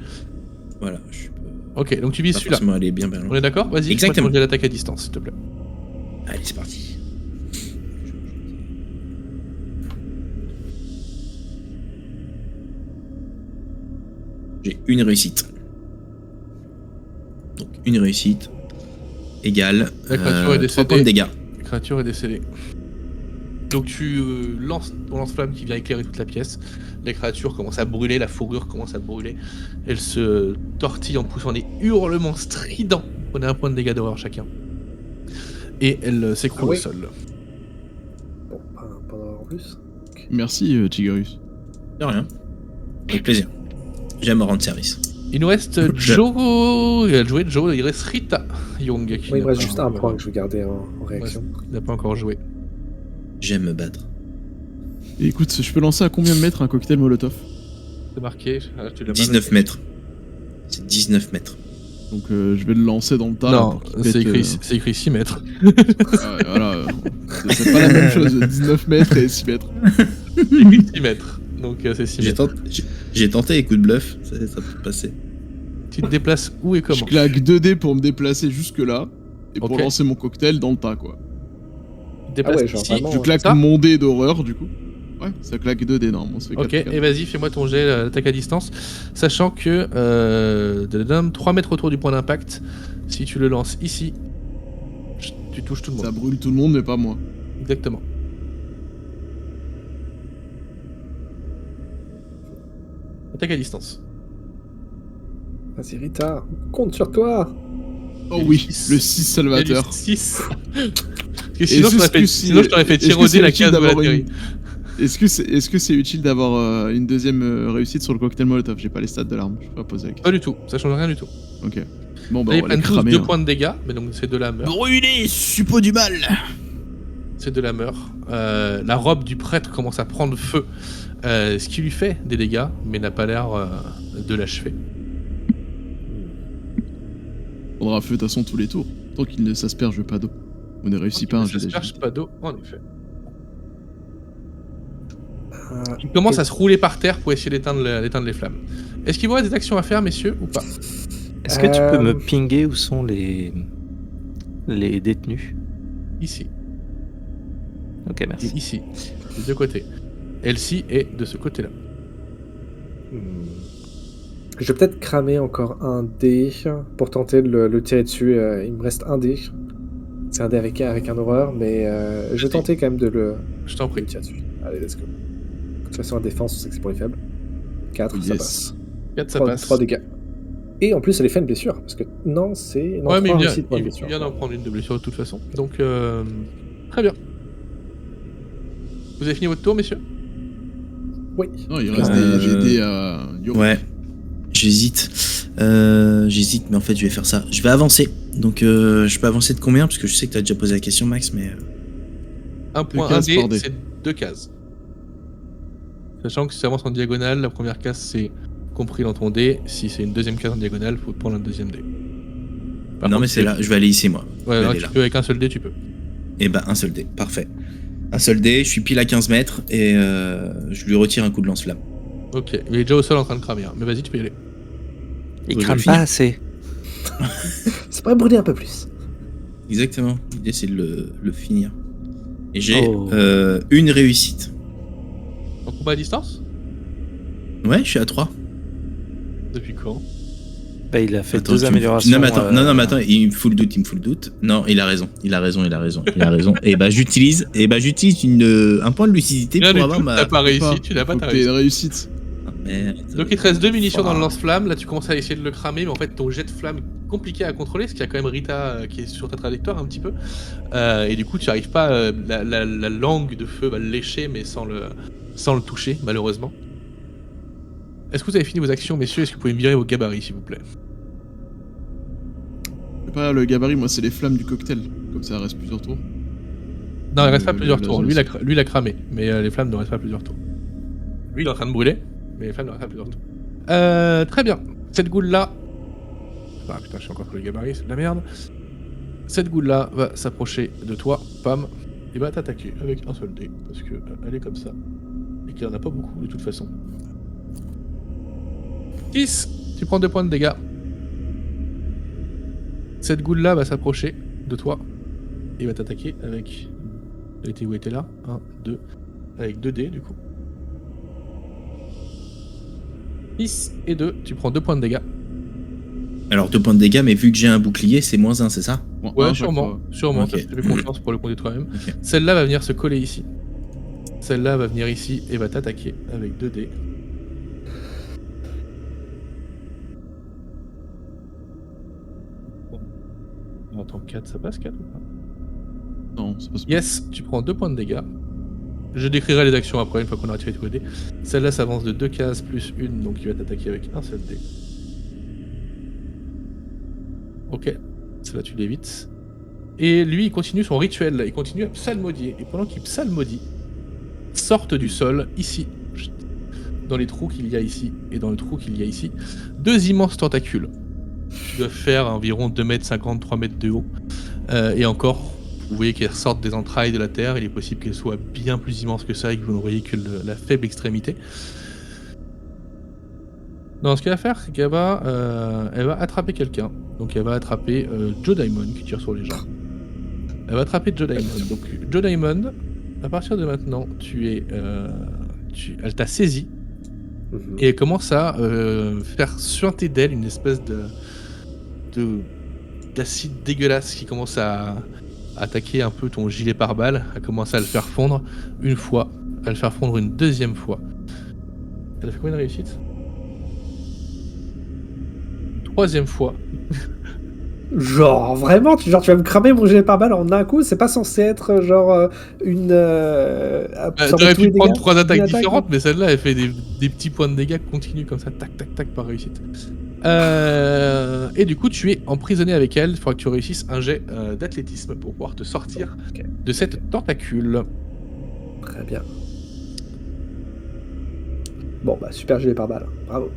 Voilà, je peux Ok, donc tu vises pas celui-là. forcément aller bien loin. On est d'accord? Vas-y, Exactement. fais l'attaque à distance, s'il te plaît. Allez, c'est parti. J'ai une réussite. Donc une réussite égale La créature est 3 points de décédée. dégâts. La créature est décédée. Donc tu lances ton lance-flamme qui vient éclairer toute la pièce. La créature commence à brûler, la fourrure commence à brûler. Elle se tortille en poussant des hurlements stridents. Prenez un point de dégâts d'horreur chacun. Et elle s'écroule Ah oui. au sol. Bon, pas en plus. Merci, Tigurus. De rien. Avec plaisir. J'aime rendre service. Il nous reste Joe. Il a joué Joe. Il reste Rita Young. Qui Moi, il n'a me reste pas juste un encore- point que je vais garder en réaction. Il n'a pas encore joué. J'aime me battre. Et écoute, je peux lancer à combien de mètres un cocktail Molotov? C'est marqué. Tu l'as 19 mètres. C'est 19 mètres. Donc je vais le lancer dans le tas. Non, pour qu'il c'est pète, écrit 6 mètres. ouais, voilà, c'est pas la même chose, 19 mètres et 6 mètres. C'est écrit 6 mètres. Donc c'est 6 mètres. J'ai tenté les coups de bluff, ça peut passer. Tu te déplaces où et Je comment? claque 2 dés pour me déplacer jusque là et pour Ok. lancer mon cocktail dans le tas, quoi. Déplace ouais, genre ici. vraiment, Je claque ça. mon dé d'horreur, du coup. Ouais, ça claque 2 dés, normalement. Ça fait Ok, 4. et vas-y, fais-moi ton jet d'attaque à distance, sachant que 3 mètres autour du point d'impact, si tu le lances ici, tu touches tout le monde. Ça brûle tout le monde, mais pas moi. Exactement. Attaque à distance. Vas-y, Rita, compte sur toi. Oh Il y a oui, du six. le 6 Il y a du Salvateur. 6. Sinon, Est-ce je t'aurais fait que tirer au c'est dé la utile case où elle d'avoir atterrit. Est-ce que c'est utile d'avoir une deuxième réussite sur le cocktail Molotov? J'ai pas les stats de l'arme, je pourrais poser la question. Pas du tout, ça change rien du tout. Ok. Bon, bah, Là, on ils va les prennent tous cramer. 2 hein. points de dégâts, mais donc c'est de la meurtre. Brûlé, suppôt du mal. C'est de la meurtre. La robe du prêtre commence à prendre feu, ce qui lui fait des dégâts, mais n'a pas l'air de l'achever. Faudra feu de toute façon tous les tours. Tant qu'il ne s'asperge pas d'eau. On ne réussit pas un jet Ça se cherche d'agilité. pas d'eau, en effet. Euh, Il commence à se rouler par terre pour essayer d'éteindre les flammes. Est-ce qu'il vous reste des actions à faire, messieurs, ou pas? Est-ce que tu peux me pinguer où sont les détenus? Ici. Ok, Et merci. ici. Des deux côtés. Elsie est de ce côté-là. Je vais peut-être cramer encore un dé pour tenter de le tirer dessus. Il me reste un dé. C'est un dé avec un horreur, mais je vais tenter quand même de le Je t'en prie. tirer dessus. Allez, let's go. De toute façon, la défense, on sait que c'est pour les faibles. 4, ça Yes. passe. 4, ça 3, passe. 3 dégâts. Et en plus, elle est fait une blessure. Parce que non, c'est. Non, Ouais, mais 3 il réussites pour une vient, blessure. il vient d'en prendre une de blessure de toute façon. Donc, très bien. Vous avez fini votre tour, messieurs? Oui. Non, il reste des dés à. Ouais, j'hésite. J'hésite, mais en fait, je vais faire ça. Je vais avancer. Donc, je peux avancer de combien? Parce que je sais que tu as déjà posé la question, Max, mais. Un point, un cases dé, par dé. c'est 2 cases. Sachant que si tu avances en diagonale, la première case c'est compris dans ton dé. Si c'est une deuxième case en diagonale, faut prendre un deuxième dé. Par non, contre, mais c'est là. Je vais aller ici, moi. Ouais, Je vais là, aller tu là. peux avec un seul dé, tu peux. Et bah, un seul dé. Parfait. Un seul dé, je suis pile à 15 mètres et je lui retire un coup de lance-flamme. Ok, il est déjà au sol en train de cramer. Hein. Mais vas-y, tu peux y aller. Il je vais crame le pas finir. assez. Ça pourrait brûler un peu plus. Exactement. L'idée, c'est de le finir. Et j'ai Oh. une réussite. En combat à distance? Ouais, je suis à 3. Depuis quand? Bah, il a fait Attends, 2 tu me- améliorations. Non, mais attends, non, mais attends, il me fout le doute. Non, il a raison. Il a raison. Et bah, j'utilise un point de lucidité Rien pour du avoir tout, ma. t'as pas réussi, tu n'as pas Faut ta que t'aies une réussite. réussite. Ah, merde. Donc il te reste 2 munitions dans le Ouah. lance-flamme. Là, tu commences à essayer de le cramer, mais en fait, ton jet de flamme est compliqué à contrôler, parce qu'il y a quand même Rita qui est sur ta trajectoire un petit peu. Et du coup, tu n'arrives pas. La langue de feu va le lécher, mais sans le toucher, malheureusement. Est-ce que vous avez fini vos actions, messieurs? Est-ce que vous pouvez me virer vos gabarits, s'il vous plaît? C'est pas le gabarit, moi, c'est les flammes du cocktail. Comme ça, reste plusieurs tours. Non, il reste pas Le- plusieurs la tours. zone Lui, aussi. il a cramé, mais les flammes ne restent pas plusieurs tours. Lui, il est en train de brûler, mais les flammes ne restent pas plusieurs tours. Très bien. Cette goule-là. Ah putain, je suis encore sur les gabarits, c'est de la merde. Cette goule-là va s'approcher de toi, pam, et va t'attaquer avec un seul dé, parce que elle est comme ça. Et qu'il en a pas beaucoup de toute façon. 10, tu prends 2 points de dégâts. Cette goule-là va s'approcher de toi et va t'attaquer avec. Elle était où? Elle était là. 1, 2. Avec 2 dés du coup. 6 et 2, tu prends 2 points de dégâts. Alors, 2 points de dégâts, mais vu que j'ai un bouclier, c'est -1, c'est ça? Bon, Ouais, à chaque sûrement. fois. Sûrement, Ok. ça te fait confiance pour le compter toi-même. Ok. Celle-là va venir se coller ici. Celle-là va venir ici et va t'attaquer avec 2 dés. On entend 4, ça passe 4 ou pas? Non, c'est pas ça. Yes, tu prends 2 points de dégâts. Je décrirai les actions après, une fois qu'on aura tiré tous les dés. Celle-là s'avance de 2 cases plus 1, donc il va t'attaquer avec un seul dé. Ok, celle-là tu l'évites. Et lui, il continue son rituel, il continue à psalmodier. Et pendant qu'il psalmodie, sortent du sol, ici, dans les trous qu'il y a ici, et dans le trou qu'il y a ici, 2 immenses tentacules. Qui doivent faire environ 2,50 m, 3 mètres de haut. Et encore, vous voyez qu'elles sortent des entrailles de la terre, il est possible qu'elles soient bien plus immenses que ça et que vous ne voyez que la faible extrémité. Non, ce qu'elle va faire, c'est qu'elle va, elle va attraper quelqu'un. Donc elle va attraper Joe Diamond qui tire sur les gens. Elle va attraper Joe Diamond. Donc Joe Diamond, à partir de maintenant, elle t'a saisi Mhm. et elle commence à faire suinter d'elle une espèce d'acide dégueulasse qui commence à attaquer un peu ton gilet pare-balles. Elle commence à le faire fondre une fois, à le faire fondre une deuxième fois. Elle a fait combien de réussites? Troisième fois. Genre, vraiment, tu vas me cramer mon gilet pare-balles en un coup? C'est pas censé être genre absorber T'aurais tous pu les dégâts prendre 3 attaques d'une attaque, différentes, mais celle-là, elle fait des petits points de dégâts continus comme ça, tac, tac, tac, par réussite. Et du coup, tu es emprisonné avec elle. Il faudra que tu réussisses un jet d'athlétisme pour pouvoir te sortir Ok. de cette tentacule. Très bien. Bon, bah, super gilet pare-balles. Bravo.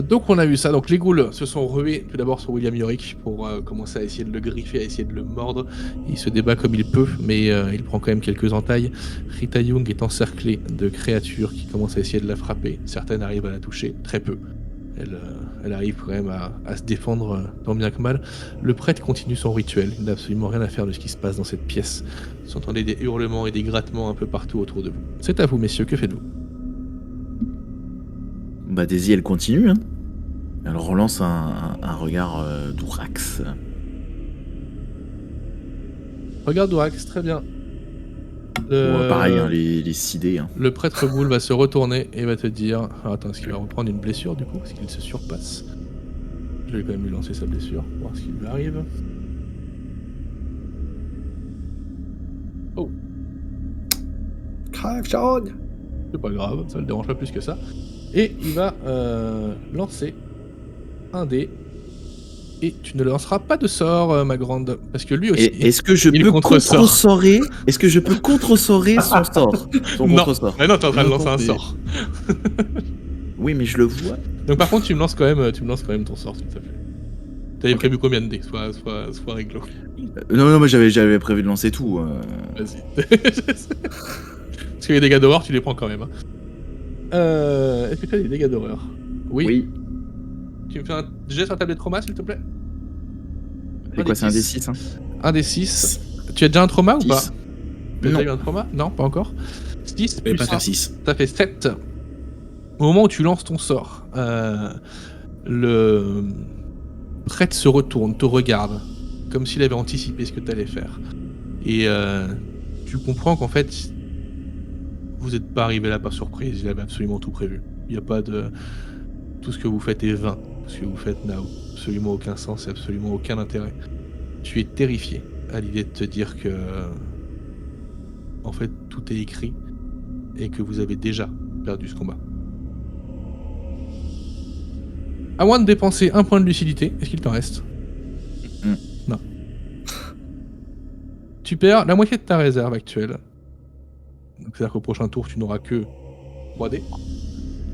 Donc on a vu ça. Donc les ghouls se sont rués tout d'abord sur William Yorick pour commencer à essayer de le griffer, à essayer de le mordre. Il se débat comme il peut, mais il prend quand même quelques entailles. Rita Young est encerclée de créatures qui commencent à essayer de la frapper. Certaines arrivent à la toucher, très peu. Elle arrive quand même à se défendre tant bien que mal. Le prêtre continue son rituel. Il n'a absolument rien à faire de ce qui se passe dans cette pièce. Vous entendez des hurlements et des grattements un peu partout autour de vous. C'est à vous, messieurs, que faites-vous? Bah Daisy, elle continue. Hein. Elle relance un regard d'Ourax. Regarde Orax, très bien. Pareil, hein, les sidés. Hein. Le prêtre ghoul va se retourner et va te dire... Alors, attends, est-ce qu'il va reprendre une blessure du coup? Parce qu'il se surpasse. Je vais quand même lui lancer sa blessure, pour voir ce qui lui arrive. Oh, Crève, Sharon! c'est pas grave, ça le dérange pas plus que ça. Et il va lancer un dé. Et tu ne lanceras pas de sort, ma grande. Parce que lui aussi... Et est-ce que je il peux contre-sort. contre-sorer Est-ce que je peux contre-sorer son sort Son Non, contre-sort. mais non, t'es en train de lancer un Tenter. sort. Oui, mais je le vois. Donc par contre, tu me lances quand même ton sort, s'il te plaît. T'avais prévu combien de dés? Sois réglo. Non, moi j'avais prévu de lancer tout. Vas-y. Parce que les dégâts d'horreur, tu les prends quand même. Hein. Est-ce que tu as des dégâts d'horreur? Oui. Tu me fais un jet sur la table de trauma, s'il te plaît? C'est quoi, c'est un D6 hein Un des 6. Tu as déjà un trauma ou pas? 6. Tu as Non. déjà eu un trauma? Non, pas encore. 6 Je vais pas plus faire 1. 6. Ça fait 7. Au moment où tu lances ton sort, le prêtre se retourne, te regarde, comme s'il avait anticipé ce que tu allais faire. Et tu comprends qu'en fait, vous n'êtes pas arrivé là par surprise, il avait absolument tout prévu. Il n'y a pas de... Tout ce que vous faites est vain. Ce que vous faites n'a absolument aucun sens et absolument aucun intérêt. Tu es terrifié à l'idée de te dire que... En fait, tout est écrit et que vous avez déjà perdu ce combat. À moins de dépenser un point de lucidité, est-ce qu'il t'en reste? Non. Tu perds la moitié de ta réserve actuelle. Donc, c'est-à-dire qu'au prochain tour, tu n'auras que 3D.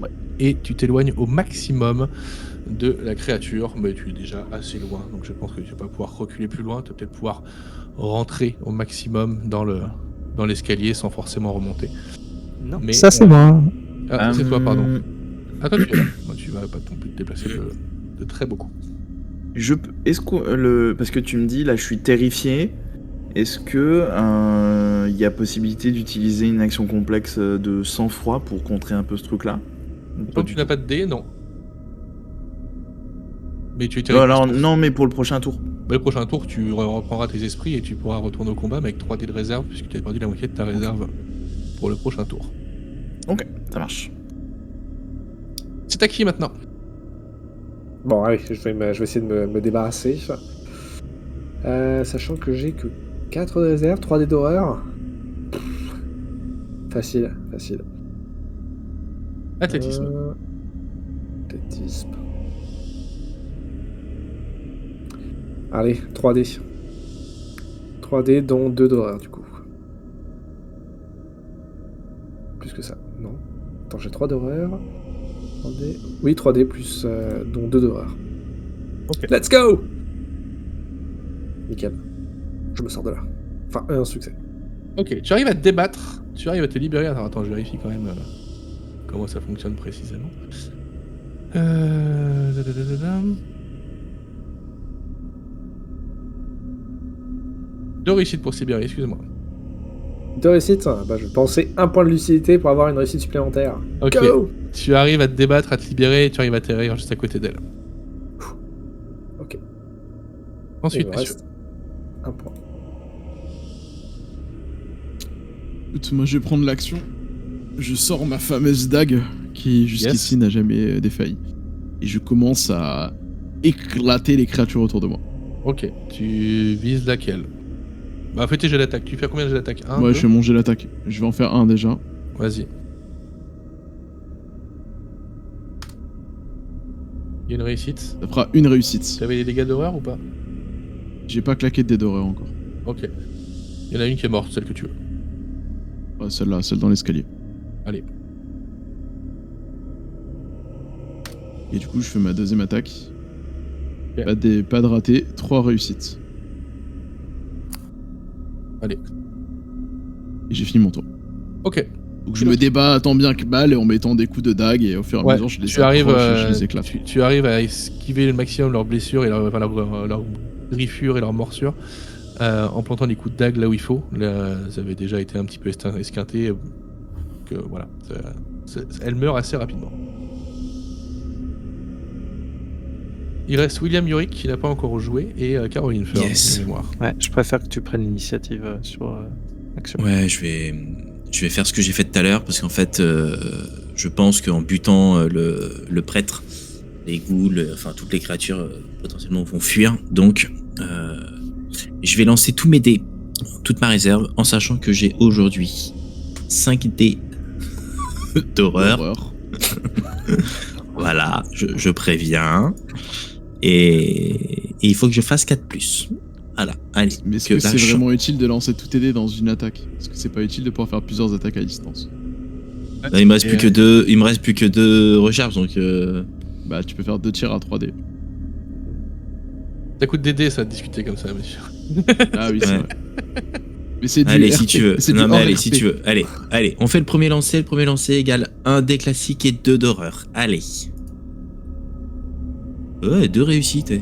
Ouais. Et tu t'éloignes au maximum de la créature, mais tu es déjà assez loin, donc je pense que tu vas pas pouvoir reculer plus loin, tu vas peut-être pouvoir rentrer au maximum dans l'escalier sans forcément remonter. Non. Mais, Ça, c'est moi. Ah, c'est toi, pardon. Ah, toi, tu es là. Moi, tu vas pas non plus te déplacer de très beaucoup. Est-ce que parce que tu me dis là, je suis terrifié. Est-ce que il y a possibilité d'utiliser une action complexe de sang-froid pour contrer un peu ce truc-là? Tant que tu n'as pas de dé, non. Mais tu es Non, terrifié. non, mais pour le prochain tour. Bah, le prochain tour, tu reprendras tes esprits et tu pourras retourner au combat, mais avec 3 dés de réserve, puisque tu as perdu la moitié de ta réserve pour le prochain tour. Ok, ça marche. C'est à qui maintenant? Bon, allez, je vais essayer de me débarrasser. Sachant que j'ai que 4 de réserve, 3 dés d'horreur. Facile. Athlétisme. Athlétisme. Allez, 3D. 3D dont 2 d'horreur du coup. Plus que ça, non. Attends, j'ai 3 d'horreur. 3D. Oui, 3D plus dont 2 d'horreur. Ok. Let's go! Nickel. Je me sors de là. Enfin, un succès. Ok, tu arrives à te débattre, tu arrives à te libérer. Alors, attends, je vérifie quand même comment ça fonctionne précisément. 2 réussites pour Sibérie, excuse-moi. 2 réussites. Bah, je vais penser 1 point de lucidité pour avoir une réussite supplémentaire. Ok. Go. Tu arrives à te débattre, à te libérer, et tu arrives à atterrir juste à côté d'elle. Ok. Il Ensuite, me messieurs. reste 1 point. Écoute, moi je vais prendre l'action. Je sors ma fameuse dague qui jusqu'ici n'a jamais défailli. Et je commence à éclater les créatures autour de moi. Ok. Tu vises laquelle? Bah, fais tes jets d'attaque. Tu fais combien de jets d'attaque? 1, Ouais, 2? je vais manger l'attaque. Je vais en faire un déjà. Vas-y. Il y a une réussite. Ça fera une réussite. Tu avais des dégâts d'horreur ou pas? J'ai pas claqué de dés d'horreur encore. Ok. Il y en a une qui est morte, celle que tu veux. Ouais, celle-là, celle dans l'escalier. Allez. Et du coup, je fais ma deuxième attaque. Ok. Pas de raté, 3 réussites. Allez. Et j'ai fini mon tour. Ok. Donc je me débat tant bien que mal et en mettant des coups de dague et au fur et à Ouais, mesure je les tu arrives, accroche et je les éclate. tu arrives à esquiver le maximum leurs blessures et leurs griffures et leurs morsures en plantant des coups de dague là où il faut. Là, ça avait déjà été un petit peu esquinté. Que voilà, elle meurt assez rapidement. Il reste William Yorick qui n'a pas encore joué et Caroline Feur Yes. de mémoire. Ouais, je préfère que tu prennes l'initiative sur l'action. Ouais, je vais faire ce que j'ai fait tout à l'heure parce qu'en fait, je pense qu'en butant le prêtre, les ghouls, enfin toutes les créatures potentiellement vont fuir. Donc, je vais lancer tous mes dés, toute ma réserve, en sachant que j'ai aujourd'hui 5 dés d'horreur. Horreur. Voilà, je préviens. Et il faut que je fasse 4+. Voilà, allez. Mais est-ce que que c'est lâche. vraiment utile de lancer tous tes dés dans une attaque? Est-ce que c'est pas utile de pouvoir faire plusieurs attaques à distance? Il me reste plus que 2. Il me reste plus que 2 recharges, donc. Bah tu peux faire 2 tirs à 3D. Ça coûte des dés, ça, de discuter comme ça, monsieur. Ah oui, c'est Ouais. vrai. Mais c'est du Allez, RP. si tu veux. C'est Non, du mais hors allez, RP. si tu veux. Allez. On fait le premier lancer. Le premier lancer égale 1 dé classique et 2 d'horreur. Allez. Ouais, 2 réussites.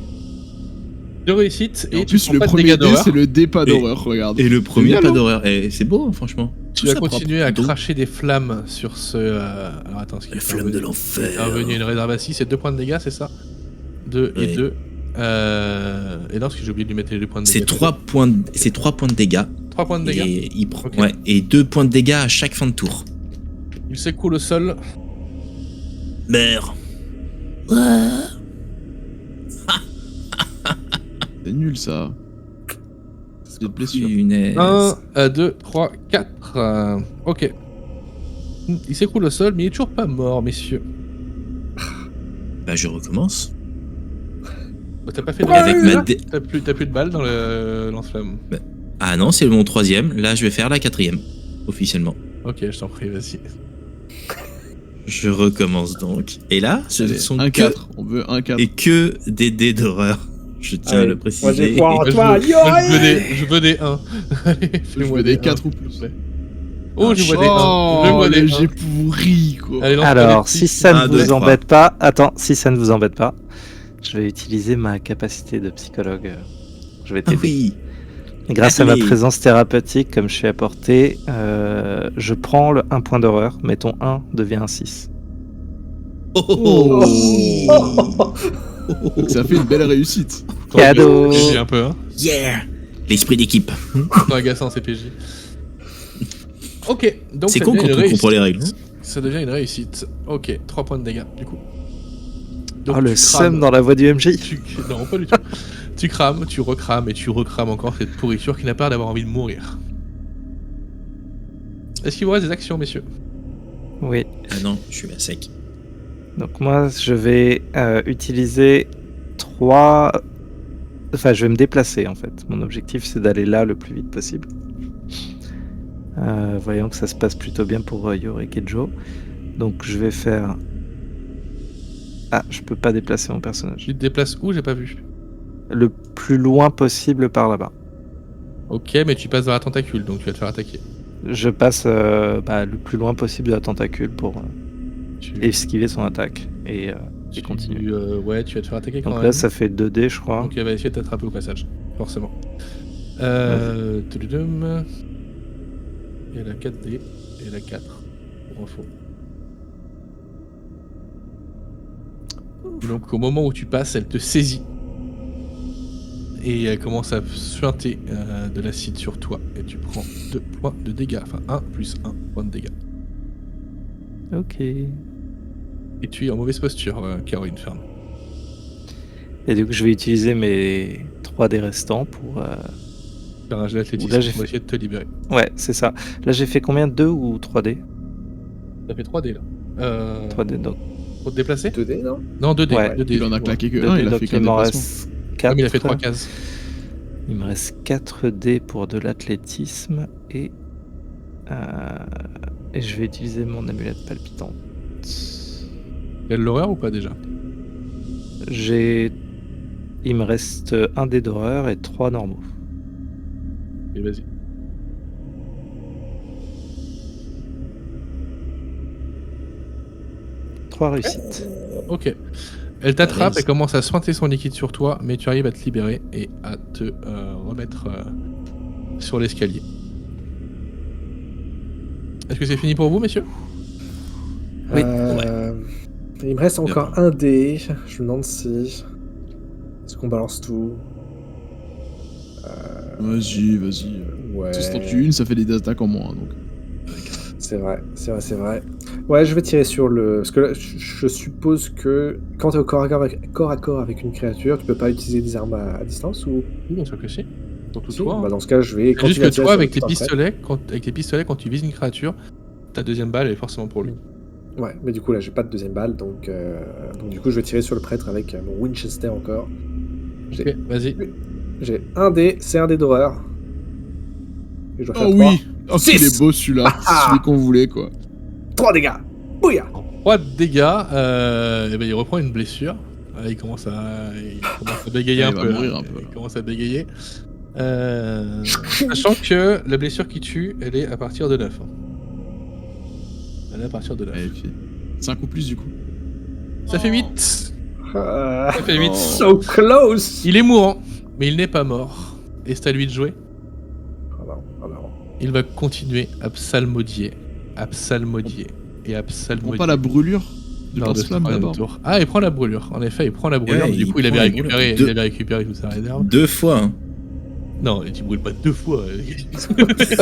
2 réussites Et et en tu plus prends le pas de premier dégâts dé d'horreur. c'est le dé pas Et- d'horreur, regarde. Et le premier, C'est pas bien, d'horreur. Et c'est beau, hein, franchement. Tu vas Tout ça continuer propre, à tout doux. cracher des flammes sur ce. Alors attends, ce qui La est flamme revenu- de l'enfer. est revenu une réserve à 6, c'est 2 points de dégâts, c'est ça? 2 et Ouais. 2. Et non, parce que j'ai oublié de lui mettre les 2 points de C'est dégâts. 3 points, c'est 3 points de dégâts. 3 points de dégâts. Et il prend. Ok. Ouais, et 2 points de dégâts à chaque fin de tour. Il s'écoule au sol. Meurs. C'est nul ça. C'est de blessure. Punaise. 1, 2, 3, 4. Ok. Il s'écroule au sol, mais il est toujours pas mort, messieurs. Bah, je recommence. Bah, t'as pas fait de Avec dégâts, ma dé- t'as plus de balles dans le lance-flamme. Ah non, c'est mon 3ème. Là, je vais faire la 4ème. Officiellement. Ok, je t'en prie, vas-y. Je recommence donc. Et là, ce Allez, sont un que 4, on veut un 4. et que des dés d'horreur. Je tiens à Allez, le moi, j'ai préciser. foi en Moi, toi, je veux des 1. Allez, Je fais-moi veux des des 4 1. ou plus. Oh, je vois des 1. Je Oh, vois des les 1. j'ai pourri quoi. Allez, lance-moi Alors, des si petits. ça Un, ne deux, vous trois. embête pas, si ça ne vous embête pas, je vais utiliser ma capacité de psychologue. Je vais Ah t'aider. oui. Grâce à ma Allez. présence thérapeutique, comme je suis à portée, je prends le 1 point d'horreur, mais ton 1 devient un 6. Oh, oh, oh. Donc ça fait une belle réussite. Cadeau. PJ un peu, hein. Yeah. L'esprit d'équipe. Pas agaçant, c'est PJ. Ok, donc C'est ça con devient quand une on réussite. comprend les règles. Ça devient une réussite. Ok, 3 points de dégâts, du coup. Donc, Oh, le tu seum crames. dans la voix du MJ. Non, pas du tout. Tu crames, tu recrames et tu recrames encore cette pourriture qui n'a pas d'avoir envie de mourir. Est-ce qu'il vous reste des actions, messieurs? Oui. Ah non, je suis à sec. Donc moi, je vais utiliser 3... Enfin, je vais me déplacer, en fait. Mon objectif, c'est d'aller là le plus vite possible. Voyons que ça se passe plutôt bien pour Yorick et Joe. Donc, je vais faire... Ah, je peux pas déplacer mon personnage. Tu te déplaces où? J'ai pas vu. Le plus loin possible par là-bas. Ok, mais tu passes dans la tentacule, donc tu vas te faire attaquer. Je passe le plus loin possible de la tentacule pour Tu, esquiver son attaque. Et tu continuer. Ouais, tu vas te faire attaquer quand Donc même. là, ça fait 2 dés, je crois. Donc elle va essayer de t'attraper au passage, forcément. Tududum. Et elle a 4D. Et elle a 4. Pour info. Et donc au moment où tu passes, elle te saisit. Et elle commence à suinter de l'acide sur toi. Et tu prends 2 points de dégâts. Enfin 1 plus 1 point de dégâts. Ok. Et tu es en mauvaise posture, Caroline Fern. Et du coup, je vais utiliser mes 3D restants pour... Faire un jet d'athlétisme Là, j'ai pour essayer de te libérer. Ouais, c'est ça. Là, j'ai fait combien? 2 ou 3D? Ça fait 3D là. 3D, donc. Pour te déplacer 2D, non? Non, 2D. Ouais. 2D Il en a excuse-moi. claqué que 2D, 1, il a donc fait qu'un il m'en déplacement. reste Ah, 4. mais il a fait 3 cases. Il me reste 4D pour de l'athlétisme et je vais utiliser mon amulette palpitante. Il y a de l'horreur ou pas déjà? Il me reste 1 dé d'horreur et 3 normaux. Et vas-y. Trois réussites. Ok. Elle t'attrape, Nice. elle commence à sointer son liquide sur toi, mais tu arrives à te libérer et à te remettre sur l'escalier. Est-ce que c'est fini pour vous, messieurs? Oui. Il me reste encore D'accord. un dé. Je me demande si... Est-ce qu'on balance tout? Vas-y. Ouais. Si c'est une, ça fait des attaques en moins. Donc. C'est vrai. Ouais, je vais tirer sur le... Parce que là, je suppose que quand t'es au corps à corps avec une créature, tu peux pas utiliser des armes à distance ou... Oui, bien sûr que si. Surtout Si, toi. bah hein. dans ce cas, je vais C'est juste continuer que à tirer toi, sur le avec les portrait. pistolets, quand tu vises une créature, ta deuxième balle elle est forcément pour lui. Ouais, mais du coup, là, j'ai pas de deuxième balle, donc du coup, je vais tirer sur le prêtre avec mon Winchester encore. Ok, vas-y. J'ai un dé, c'est un dé d'horreur. Et je dois faire Oh 3. oui. Oh, qu'il Six. est beau celui-là. Ah. Celui qu'on voulait, quoi. 3 dégâts. Bouya. 3 de dégâts, et ben il reprend une blessure. Il commence à bégayer Ouais, un il va peu. mourir là. un peu, là. Il commence à bégayer. Sachant que la blessure qui tue, elle est à partir de 9. Elle est à partir de 9. Allez, puis 5 ou plus, du coup. Ça fait 8. Ça fait 8. So close. Il est mourant, mais il n'est pas mort. Et c'est à lui de jouer. Oh non. Il va continuer à psalmodier, et à On prend psalmodier. pas la brûlure de lors de ce lance-flamme troisième d'abord. tour. Ah, il prend la brûlure. En effet, il prend la brûlure. Ouais, du il coup, il prend avait la brûlure. récupéré toute sa réserve. 2 fois. Hein. Non, tu brûles pas 2 fois.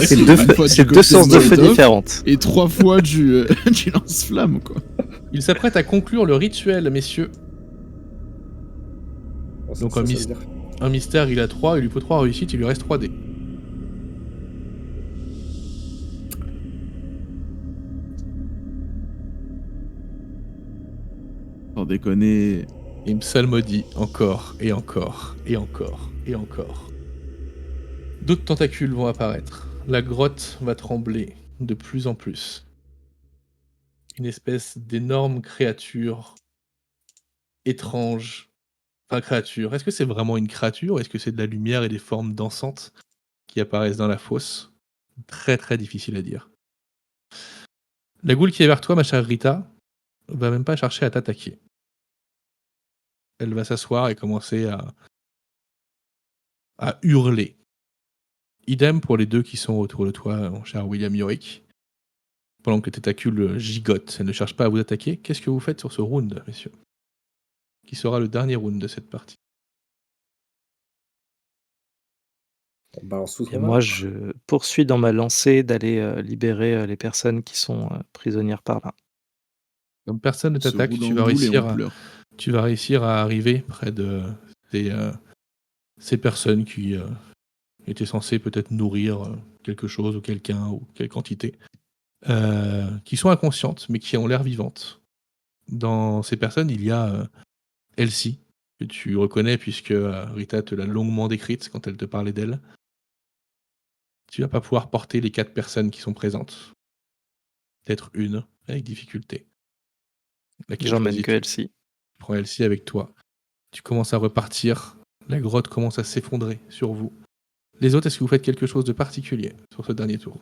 C'est Une fois du deux côté sources de feu Molotov différentes. Et 3 fois du lance-flamme, quoi. Il s'apprête à conclure le rituel, messieurs. Bon, Donc, ça un veut mystère. dire- Un mystère, il a 3, il lui faut 3 réussites, il lui reste 3 dés. Sans déconner. Il me psalmodie encore, et encore, et encore, et encore. D'autres tentacules vont apparaître. La grotte va trembler de plus en plus. Une espèce d'énorme créature étrange. Enfin, créature. Est-ce que c'est vraiment une créature ou est-ce que c'est de la lumière et des formes dansantes qui apparaissent dans la fosse? Très très difficile à dire. La goule qui est vers toi, ma chère Rita, va même pas chercher à t'attaquer. Elle va s'asseoir et commencer à hurler. Idem pour les deux qui sont autour de toi, mon cher William Yorick. Pendant que les tentacules gigotent, elle ne cherche pas à vous attaquer. Qu'est-ce que vous faites sur ce round, messieurs? Qui sera le dernier round de cette partie? On balance tout Et son moi, arme. je poursuis dans ma lancée d'aller libérer les personnes qui sont prisonnières par là. Comme personne ne On se t'attaque, roule tu en vas, boule et réussir on à, pleure. tu vas réussir à arriver près de ces personnes qui étaient censées peut-être nourrir quelque chose ou quelqu'un ou quelle quantité, qui sont inconscientes mais qui ont l'air vivantes. Dans ces personnes, il y a Elsie, que tu reconnais puisque Rita te l'a longuement décrite quand elle te parlait d'elle. Tu vas pas pouvoir porter les 4 personnes qui sont présentes. Peut-être une, avec difficulté. Laquelle J'emmène que choisis-tu? Elsie. Tu prends Elsie avec toi. Tu commences à repartir. La grotte commence à s'effondrer sur vous. Les autres, est-ce que vous faites quelque chose de particulier sur ce dernier tour?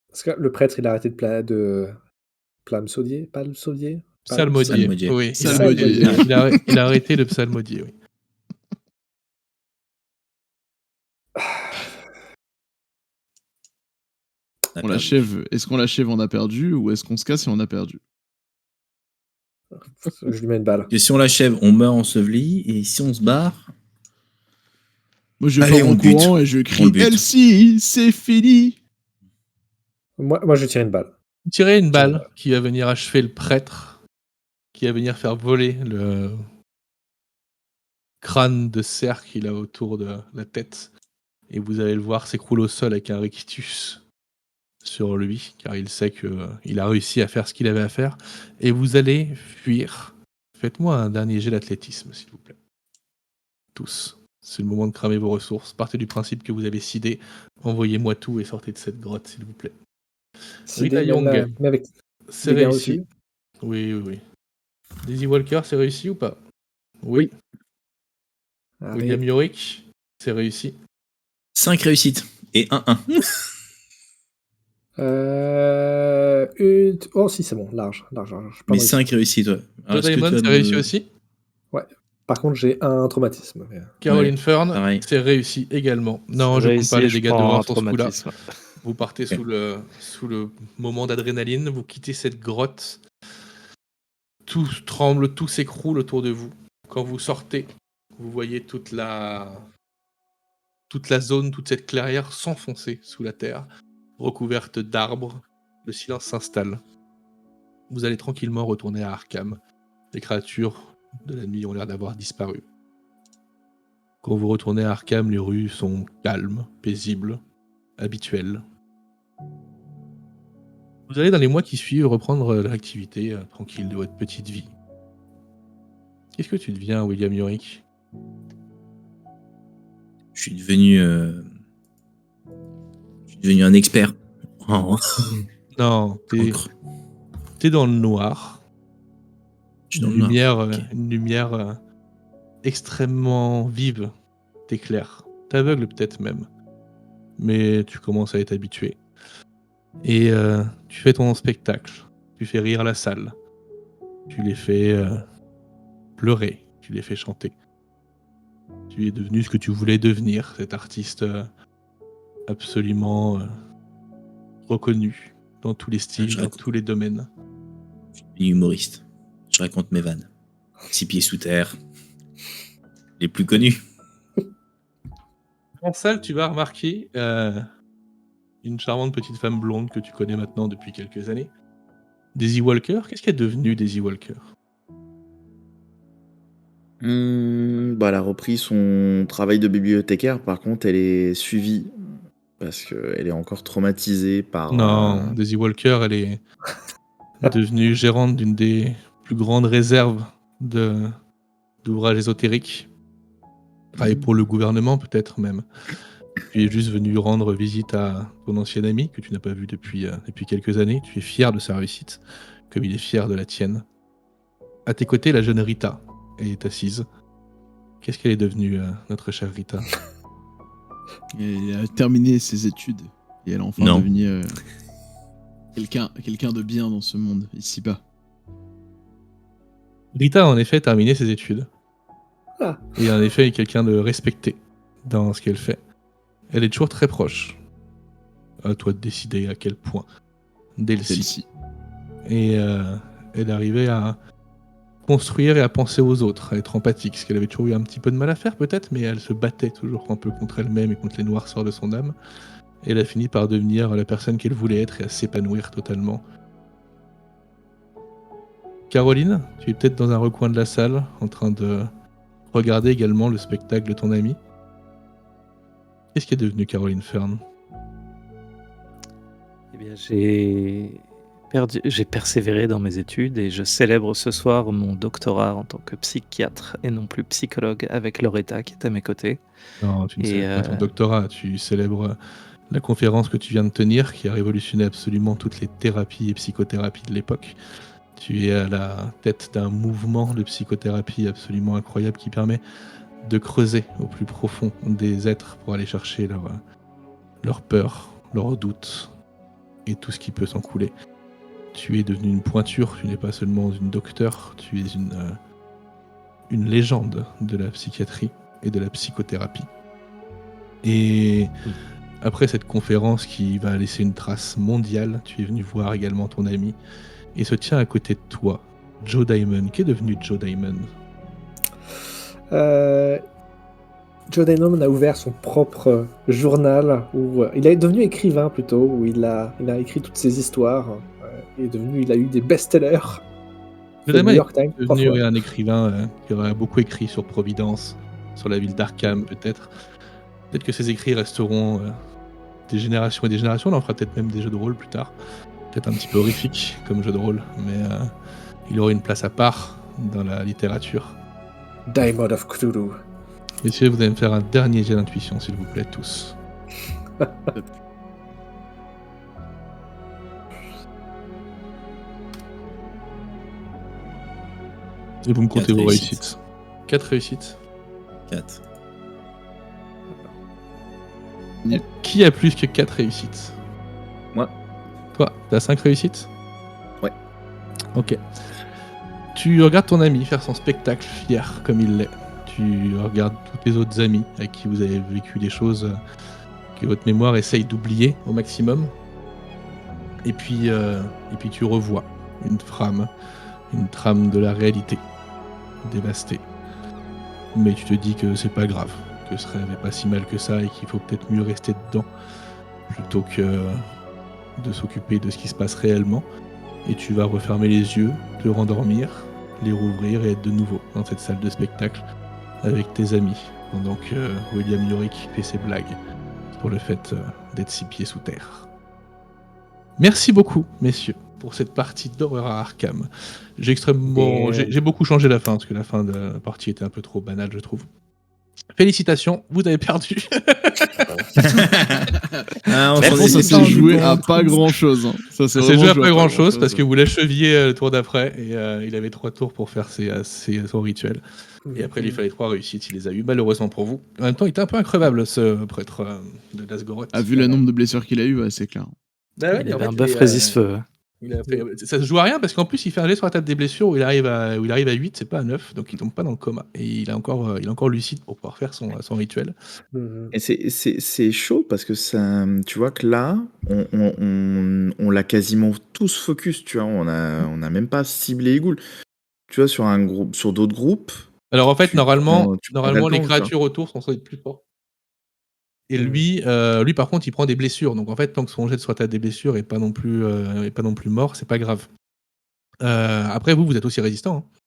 Parce que le prêtre, il a arrêté de psalmodier. Psalmodier. Psalmodier. Oui, Psalmodier. il a arrêté de psalmodier, oui. On l'achève. Est-ce qu'on l'achève, on a perdu, ou est-ce qu'on se casse et on a perdu? Je lui mets une balle. Et si on l'achève, on meurt enseveli, et si on se barre, Moi, je Allez, pars on en le bute. courant et je On crie le bute. Elsie, c'est fini. Moi, je tire une balle. Tirez une Tiens, balle qui va venir achever le prêtre, qui va venir faire voler le crâne de cerf qu'il a autour de la tête. Et vous allez le voir s'écrouler au sol avec un rictus sur lui, car il sait qu'il a réussi à faire ce qu'il avait à faire. Et vous allez fuir. Faites-moi un dernier jet d'athlétisme, s'il vous plaît. Tous. C'est le moment de cramer vos ressources. Partez du principe que vous avez sidé. Envoyez-moi tout et sortez de cette grotte, s'il vous plaît. Rita Young, mais avec c'est dégâts réussi. reçus. Oui. Daisy Walker, c'est réussi ou pas? Oui. William Allez. Yorick, c'est réussi. 5 réussites et 1-1. Oh si, c'est bon, large. Pas Mais mal. 5 réussites, ouais. Alors, Joe est-ce que Diamond, tu vas c'est me- réussi aussi. Par contre, j'ai un traumatisme. Caroline Fern, pareil. c'est réussi également. Non, je J'ai compte pas réussi, les je dégâts de prends mort un sur ce coup-là. traumatisme. Vous partez sous le moment d'adrénaline, vous quittez cette grotte. Tout tremble, tout s'écroule autour de vous. Quand vous sortez, vous voyez toute la zone, toute cette clairière s'enfoncer sous la terre, recouverte d'arbres. Le silence s'installe. Vous allez tranquillement retourner à Arkham. Les créatures de la nuit ont l'air d'avoir disparu. Quand vous retournez à Arkham, les rues sont calmes, paisibles, habituelles. Vous allez dans les mois qui suivent reprendre l'activité tranquille de votre petite vie. Qu'est-ce que tu deviens, William Yorick? Je suis devenu un expert. Oh. Non, t'es dans le noir. Je suis dans le noir. Ok. Une lumière extrêmement vive t'éclaire. T'aveugle peut-être même. Mais tu commences à être habitué. Et tu fais ton spectacle. Tu fais rire la salle. Tu les fais pleurer. Tu les fais chanter. Tu es devenu ce que tu voulais devenir, cet artiste absolument reconnu dans tous les styles, dans tous les domaines. Je suis devenu humoriste. Je raconte mes vannes. 6 pieds sous terre. Les plus connus. En salle, tu vas remarquer une charmante petite femme blonde que tu connais maintenant depuis quelques années. Daisy Walker, qu'est-ce qu'elle est devenue, Daisy Walker? Elle a repris son travail de bibliothécaire. Par contre, elle est suivie parce qu'elle est encore traumatisée par... Non, Daisy Walker, elle est devenue gérante d'une des plus grandes réserves d'ouvrages ésotériques. Travaille pour le gouvernement, peut-être même. Tu es juste venu rendre visite à ton ancien ami, que tu n'as pas vu depuis quelques années. Tu es fier de sa réussite, comme il est fier de la tienne. À tes côtés, la jeune Rita est assise. Qu'est-ce qu'elle est devenue, notre chère Rita? Elle a terminé ses études et elle est enfin devenue quelqu'un de bien dans ce monde, ici-bas. Rita a en effet terminé ses études. Ah. Et en effet est quelqu'un de respecté dans ce qu'elle fait. Elle est toujours très proche. À toi de décider à quel point. d'Elsie. Et elle arrivait à construire et à penser aux autres, à être empathique, ce qu'elle avait toujours eu un petit peu de mal à faire peut-être, mais elle se battait toujours un peu contre elle-même et contre les noirceurs de son âme. Et elle a fini par devenir la personne qu'elle voulait être et à s'épanouir totalement. Caroline, tu es peut-être dans un recoin de la salle, en train de regarder également le spectacle de ton ami. Qu'est-ce qui est devenu Caroline Fern? Eh bien, j'ai persévéré dans mes études et je célèbre ce soir mon doctorat en tant que psychiatre et non plus psychologue avec Loretta qui est à mes côtés. Non, tu ne célèbres pas ton doctorat, tu célèbres la conférence que tu viens de tenir qui a révolutionné absolument toutes les thérapies et psychothérapies de l'époque. Tu es à la tête d'un mouvement de psychothérapie absolument incroyable qui permet de creuser au plus profond des êtres pour aller chercher leur peur, leurs doutes et tout ce qui peut s'en couler. Tu es devenu une pointure, tu n'es pas seulement une docteure, tu es une légende de la psychiatrie et de la psychothérapie. Et après cette conférence qui va laisser une trace mondiale, tu es venu voir également ton ami et se tient à côté de toi, Joe Diamond. Qu'est devenu Joe Diamond? Joe Diamond a ouvert son propre journal où il est devenu écrivain plutôt, où il a écrit toutes ses histoires. Il a eu des best-sellers. Joe Le New Diamond York Times est 3 devenu fois. un écrivain qui aurait beaucoup écrit sur Providence, sur la ville d'Arkham peut-être. Peut-être que ses écrits resteront des générations et des générations. On en fera peut-être même des jeux de rôle plus tard. Peut-être un petit peu horrifique comme jeu de rôle, mais il aura une place à part dans la littérature. Diamond of Cthulhu. Messieurs, vous allez me faire un dernier jet d'intuition, s'il vous plaît, tous. Et vous me comptez 4 vos réussites. réussites. 4 réussites. 4. Qui a plus que 4 réussites? Moi. Toi, t'as 5 réussites? Ouais. Ok. Tu regardes ton ami faire son spectacle fier comme il l'est. Tu regardes tous tes autres amis avec qui vous avez vécu des choses que votre mémoire essaye d'oublier au maximum. Et puis tu revois une trame de la réalité dévastée. Mais tu te dis que c'est pas grave, que ce rêve est pas si mal que ça et qu'il faut peut-être mieux rester dedans plutôt que de s'occuper de ce qui se passe réellement. Et tu vas refermer les yeux, te rendormir, les rouvrir et être de nouveau dans cette salle de spectacle avec tes amis, pendant que William Yorick fait ses blagues pour le fait d'être 6 pieds sous terre. Merci beaucoup, messieurs, pour cette partie d'horreur à Arkham. J'ai beaucoup changé la fin, parce que la fin de la partie était un peu trop banale, je trouve. Félicitations, vous avez perdu. Ah, on Merci, s'en est Ça s'est rendu joué compte. à pas grand chose. Ça s'est Ça s'est vraiment joué à joué pas grand chose grand-chose. parce que vous l'acheviez le tour d'après et il avait 3 tours pour faire son rituel. Et après, il lui fallait 3 réussites, il les a eu malheureusement pour vous. En même temps, il était un peu increvable ce prêtre de Lasgoroth. Ah, vu le nombre de blessures qu'il a eu, ouais, c'est clair. Bah ouais, Il en avait fait, un bœuf résiste-feu. ça se joue à rien parce qu'en plus il fait un jet sur la table des blessures où il arrive à 8, c'est pas à 9, donc il tombe pas dans le coma. Et il est encore lucide pour pouvoir faire son rituel. Et c'est chaud parce que ça, tu vois que là, on l'a quasiment tous focus, tu vois, on a même pas ciblé les ghouls. Tu vois, sur un groupe, sur d'autres groupes. Alors en fait, tu normalement prendrais le les temps, tu vois. créatures autour sont censées être plus fortes. Et lui par contre, il prend des blessures. Donc en fait, tant que son jet sur la table des blessures est pas non plus mort, c'est pas grave. Après, vous êtes aussi résistant. Hein.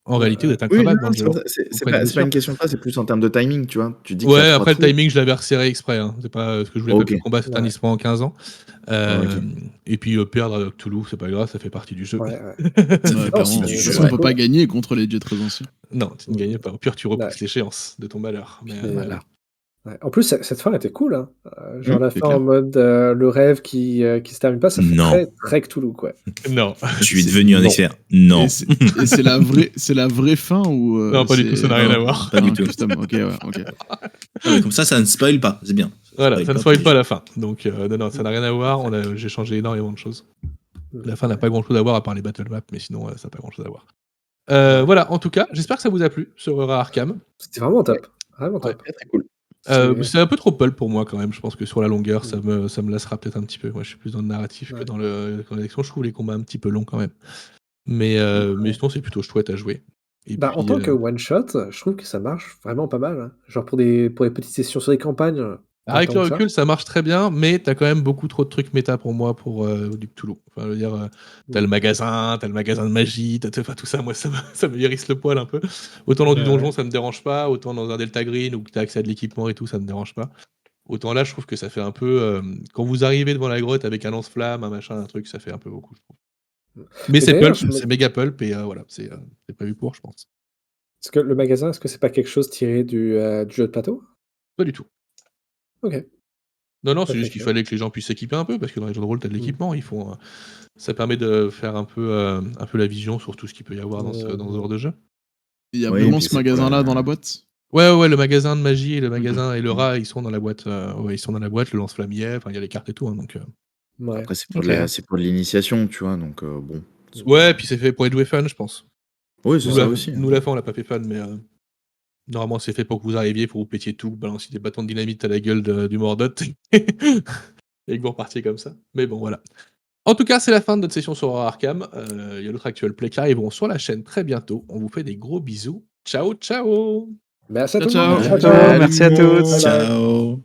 En réalité, vous êtes Oui, incroyable non, dans le jeu. c'est pas une question de ça, c'est plus en termes de timing, tu vois. Tu dis qu'il y Ouais, a 3 après le tours. timing, je l'avais resserré exprès. Hein. C'est pas ce que je voulais pas Ok. que le combat s'éternise pendant 15 ans. Ok. Et puis perdre à Cthulhu, c'est pas grave, ça fait partie du jeu. Ouais. Ça Ouais, fait partie clairement. du De toute jeu. façon, on Ouais. peut pas gagner contre les dieux très anciens. Non, tu ne gagnes pas. Au pire, tu repousses Ouais. l'échéance de ton malheur. Mais, Puis, voilà. Ouais. En plus, cette fin était cool. Hein. Genre la c'est fin clair. en mode le rêve qui se termine pas, ça fait Non. très, très Cthulhu, quoi. Non. Je suis devenu un Non. expert. Non. Et c'est la vraie fin ou Non, pas du tout, ça n'a rien à non, voir. pas du un tout. custom. Ok, ouais, ok. Ah ouais, comme ça ne spoil pas. C'est bien. Voilà, ça ne pour spoil les pas gens. la fin. Donc, non, ça n'a rien à voir. J'ai changé énormément de choses. La fin n'a pas grand chose à voir à part les battle maps, mais sinon, ça n'a pas grand chose à voir. Voilà, en tout cas, j'espère que ça vous a plu sur Horror Arkham. C'était vraiment top. Vraiment top. Très, très cool. C'est un peu trop pulp pour moi quand même. Je pense que sur la longueur, ça me lassera peut-être un petit peu. Moi, je suis plus dans le narratif que dans l'action. Je trouve les combats un petit peu longs quand même. Mais sinon, c'est plutôt chouette à jouer. Et Bah, puis, en tant que one-shot, je trouve que ça marche vraiment pas mal. Hein. Genre pour des petites sessions sur des campagnes. avec tant le que ça. recul, ça marche très bien, mais t'as quand même beaucoup trop de trucs méta pour moi pour du Cthulhu. Enfin, je veux dire, t'as le magasin de magie, enfin, tout ça, moi, ça me hérisse le poil un peu. Autant dans du donjon, ça me dérange pas, autant dans un Delta Green où t'as accès à de l'équipement et tout, ça me dérange pas. Autant là, je trouve que ça fait un peu. Quand vous arrivez devant la grotte avec un lance-flamme, un machin, un truc, ça fait un peu beaucoup, je trouve. Mais c'est d'ailleurs, pulp, c'est méga pulp, et voilà, c'est prévu pour, je pense. Est-ce que le magasin, est-ce que c'est pas quelque chose tiré du jeu de plateau? Pas du tout. Ok. Non, c'est Ok, juste qu'il ok. fallait que les gens puissent s'équiper un peu, parce que dans les jeux de rôle, t'as de l'équipement, ça permet de faire un peu la vision sur tout ce qu'il peut y avoir dans ce genre de jeu. Il y a Oui, vraiment puis ce c'est magasin-là pas- dans la boîte. Ouais, le magasin de magie et le magasin et le rat, ils sont dans la boîte. Ouais, ils sont dans la boîte, le lance-flamme y est, enfin, il y a les cartes et tout, hein, donc. Ouais. Après, c'est pour, Ok. c'est pour de l'initiation, tu vois, donc bon. Ouais, puis c'est fait pour être joué fun, je pense. Oui, c'est Nous, ça la, aussi. nous, la fin, on l'a pas fait fun, mais Normalement, c'est fait pour que vous arriviez, pour vous pétiez tout, vous balanciez des bâtons de dynamite à la gueule du Mordot et que vous repartiez comme ça. Mais bon, voilà. En tout cas, c'est la fin de notre session sur Horror Arkham. Il y a d'autres actual plays qui arriveront sur la chaîne très bientôt. On vous fait des gros bisous. Ciao, ciao! Merci à tout le Ciao, monde. ciao. Ciao, merci à Salut, tous. Bye bye. Ciao.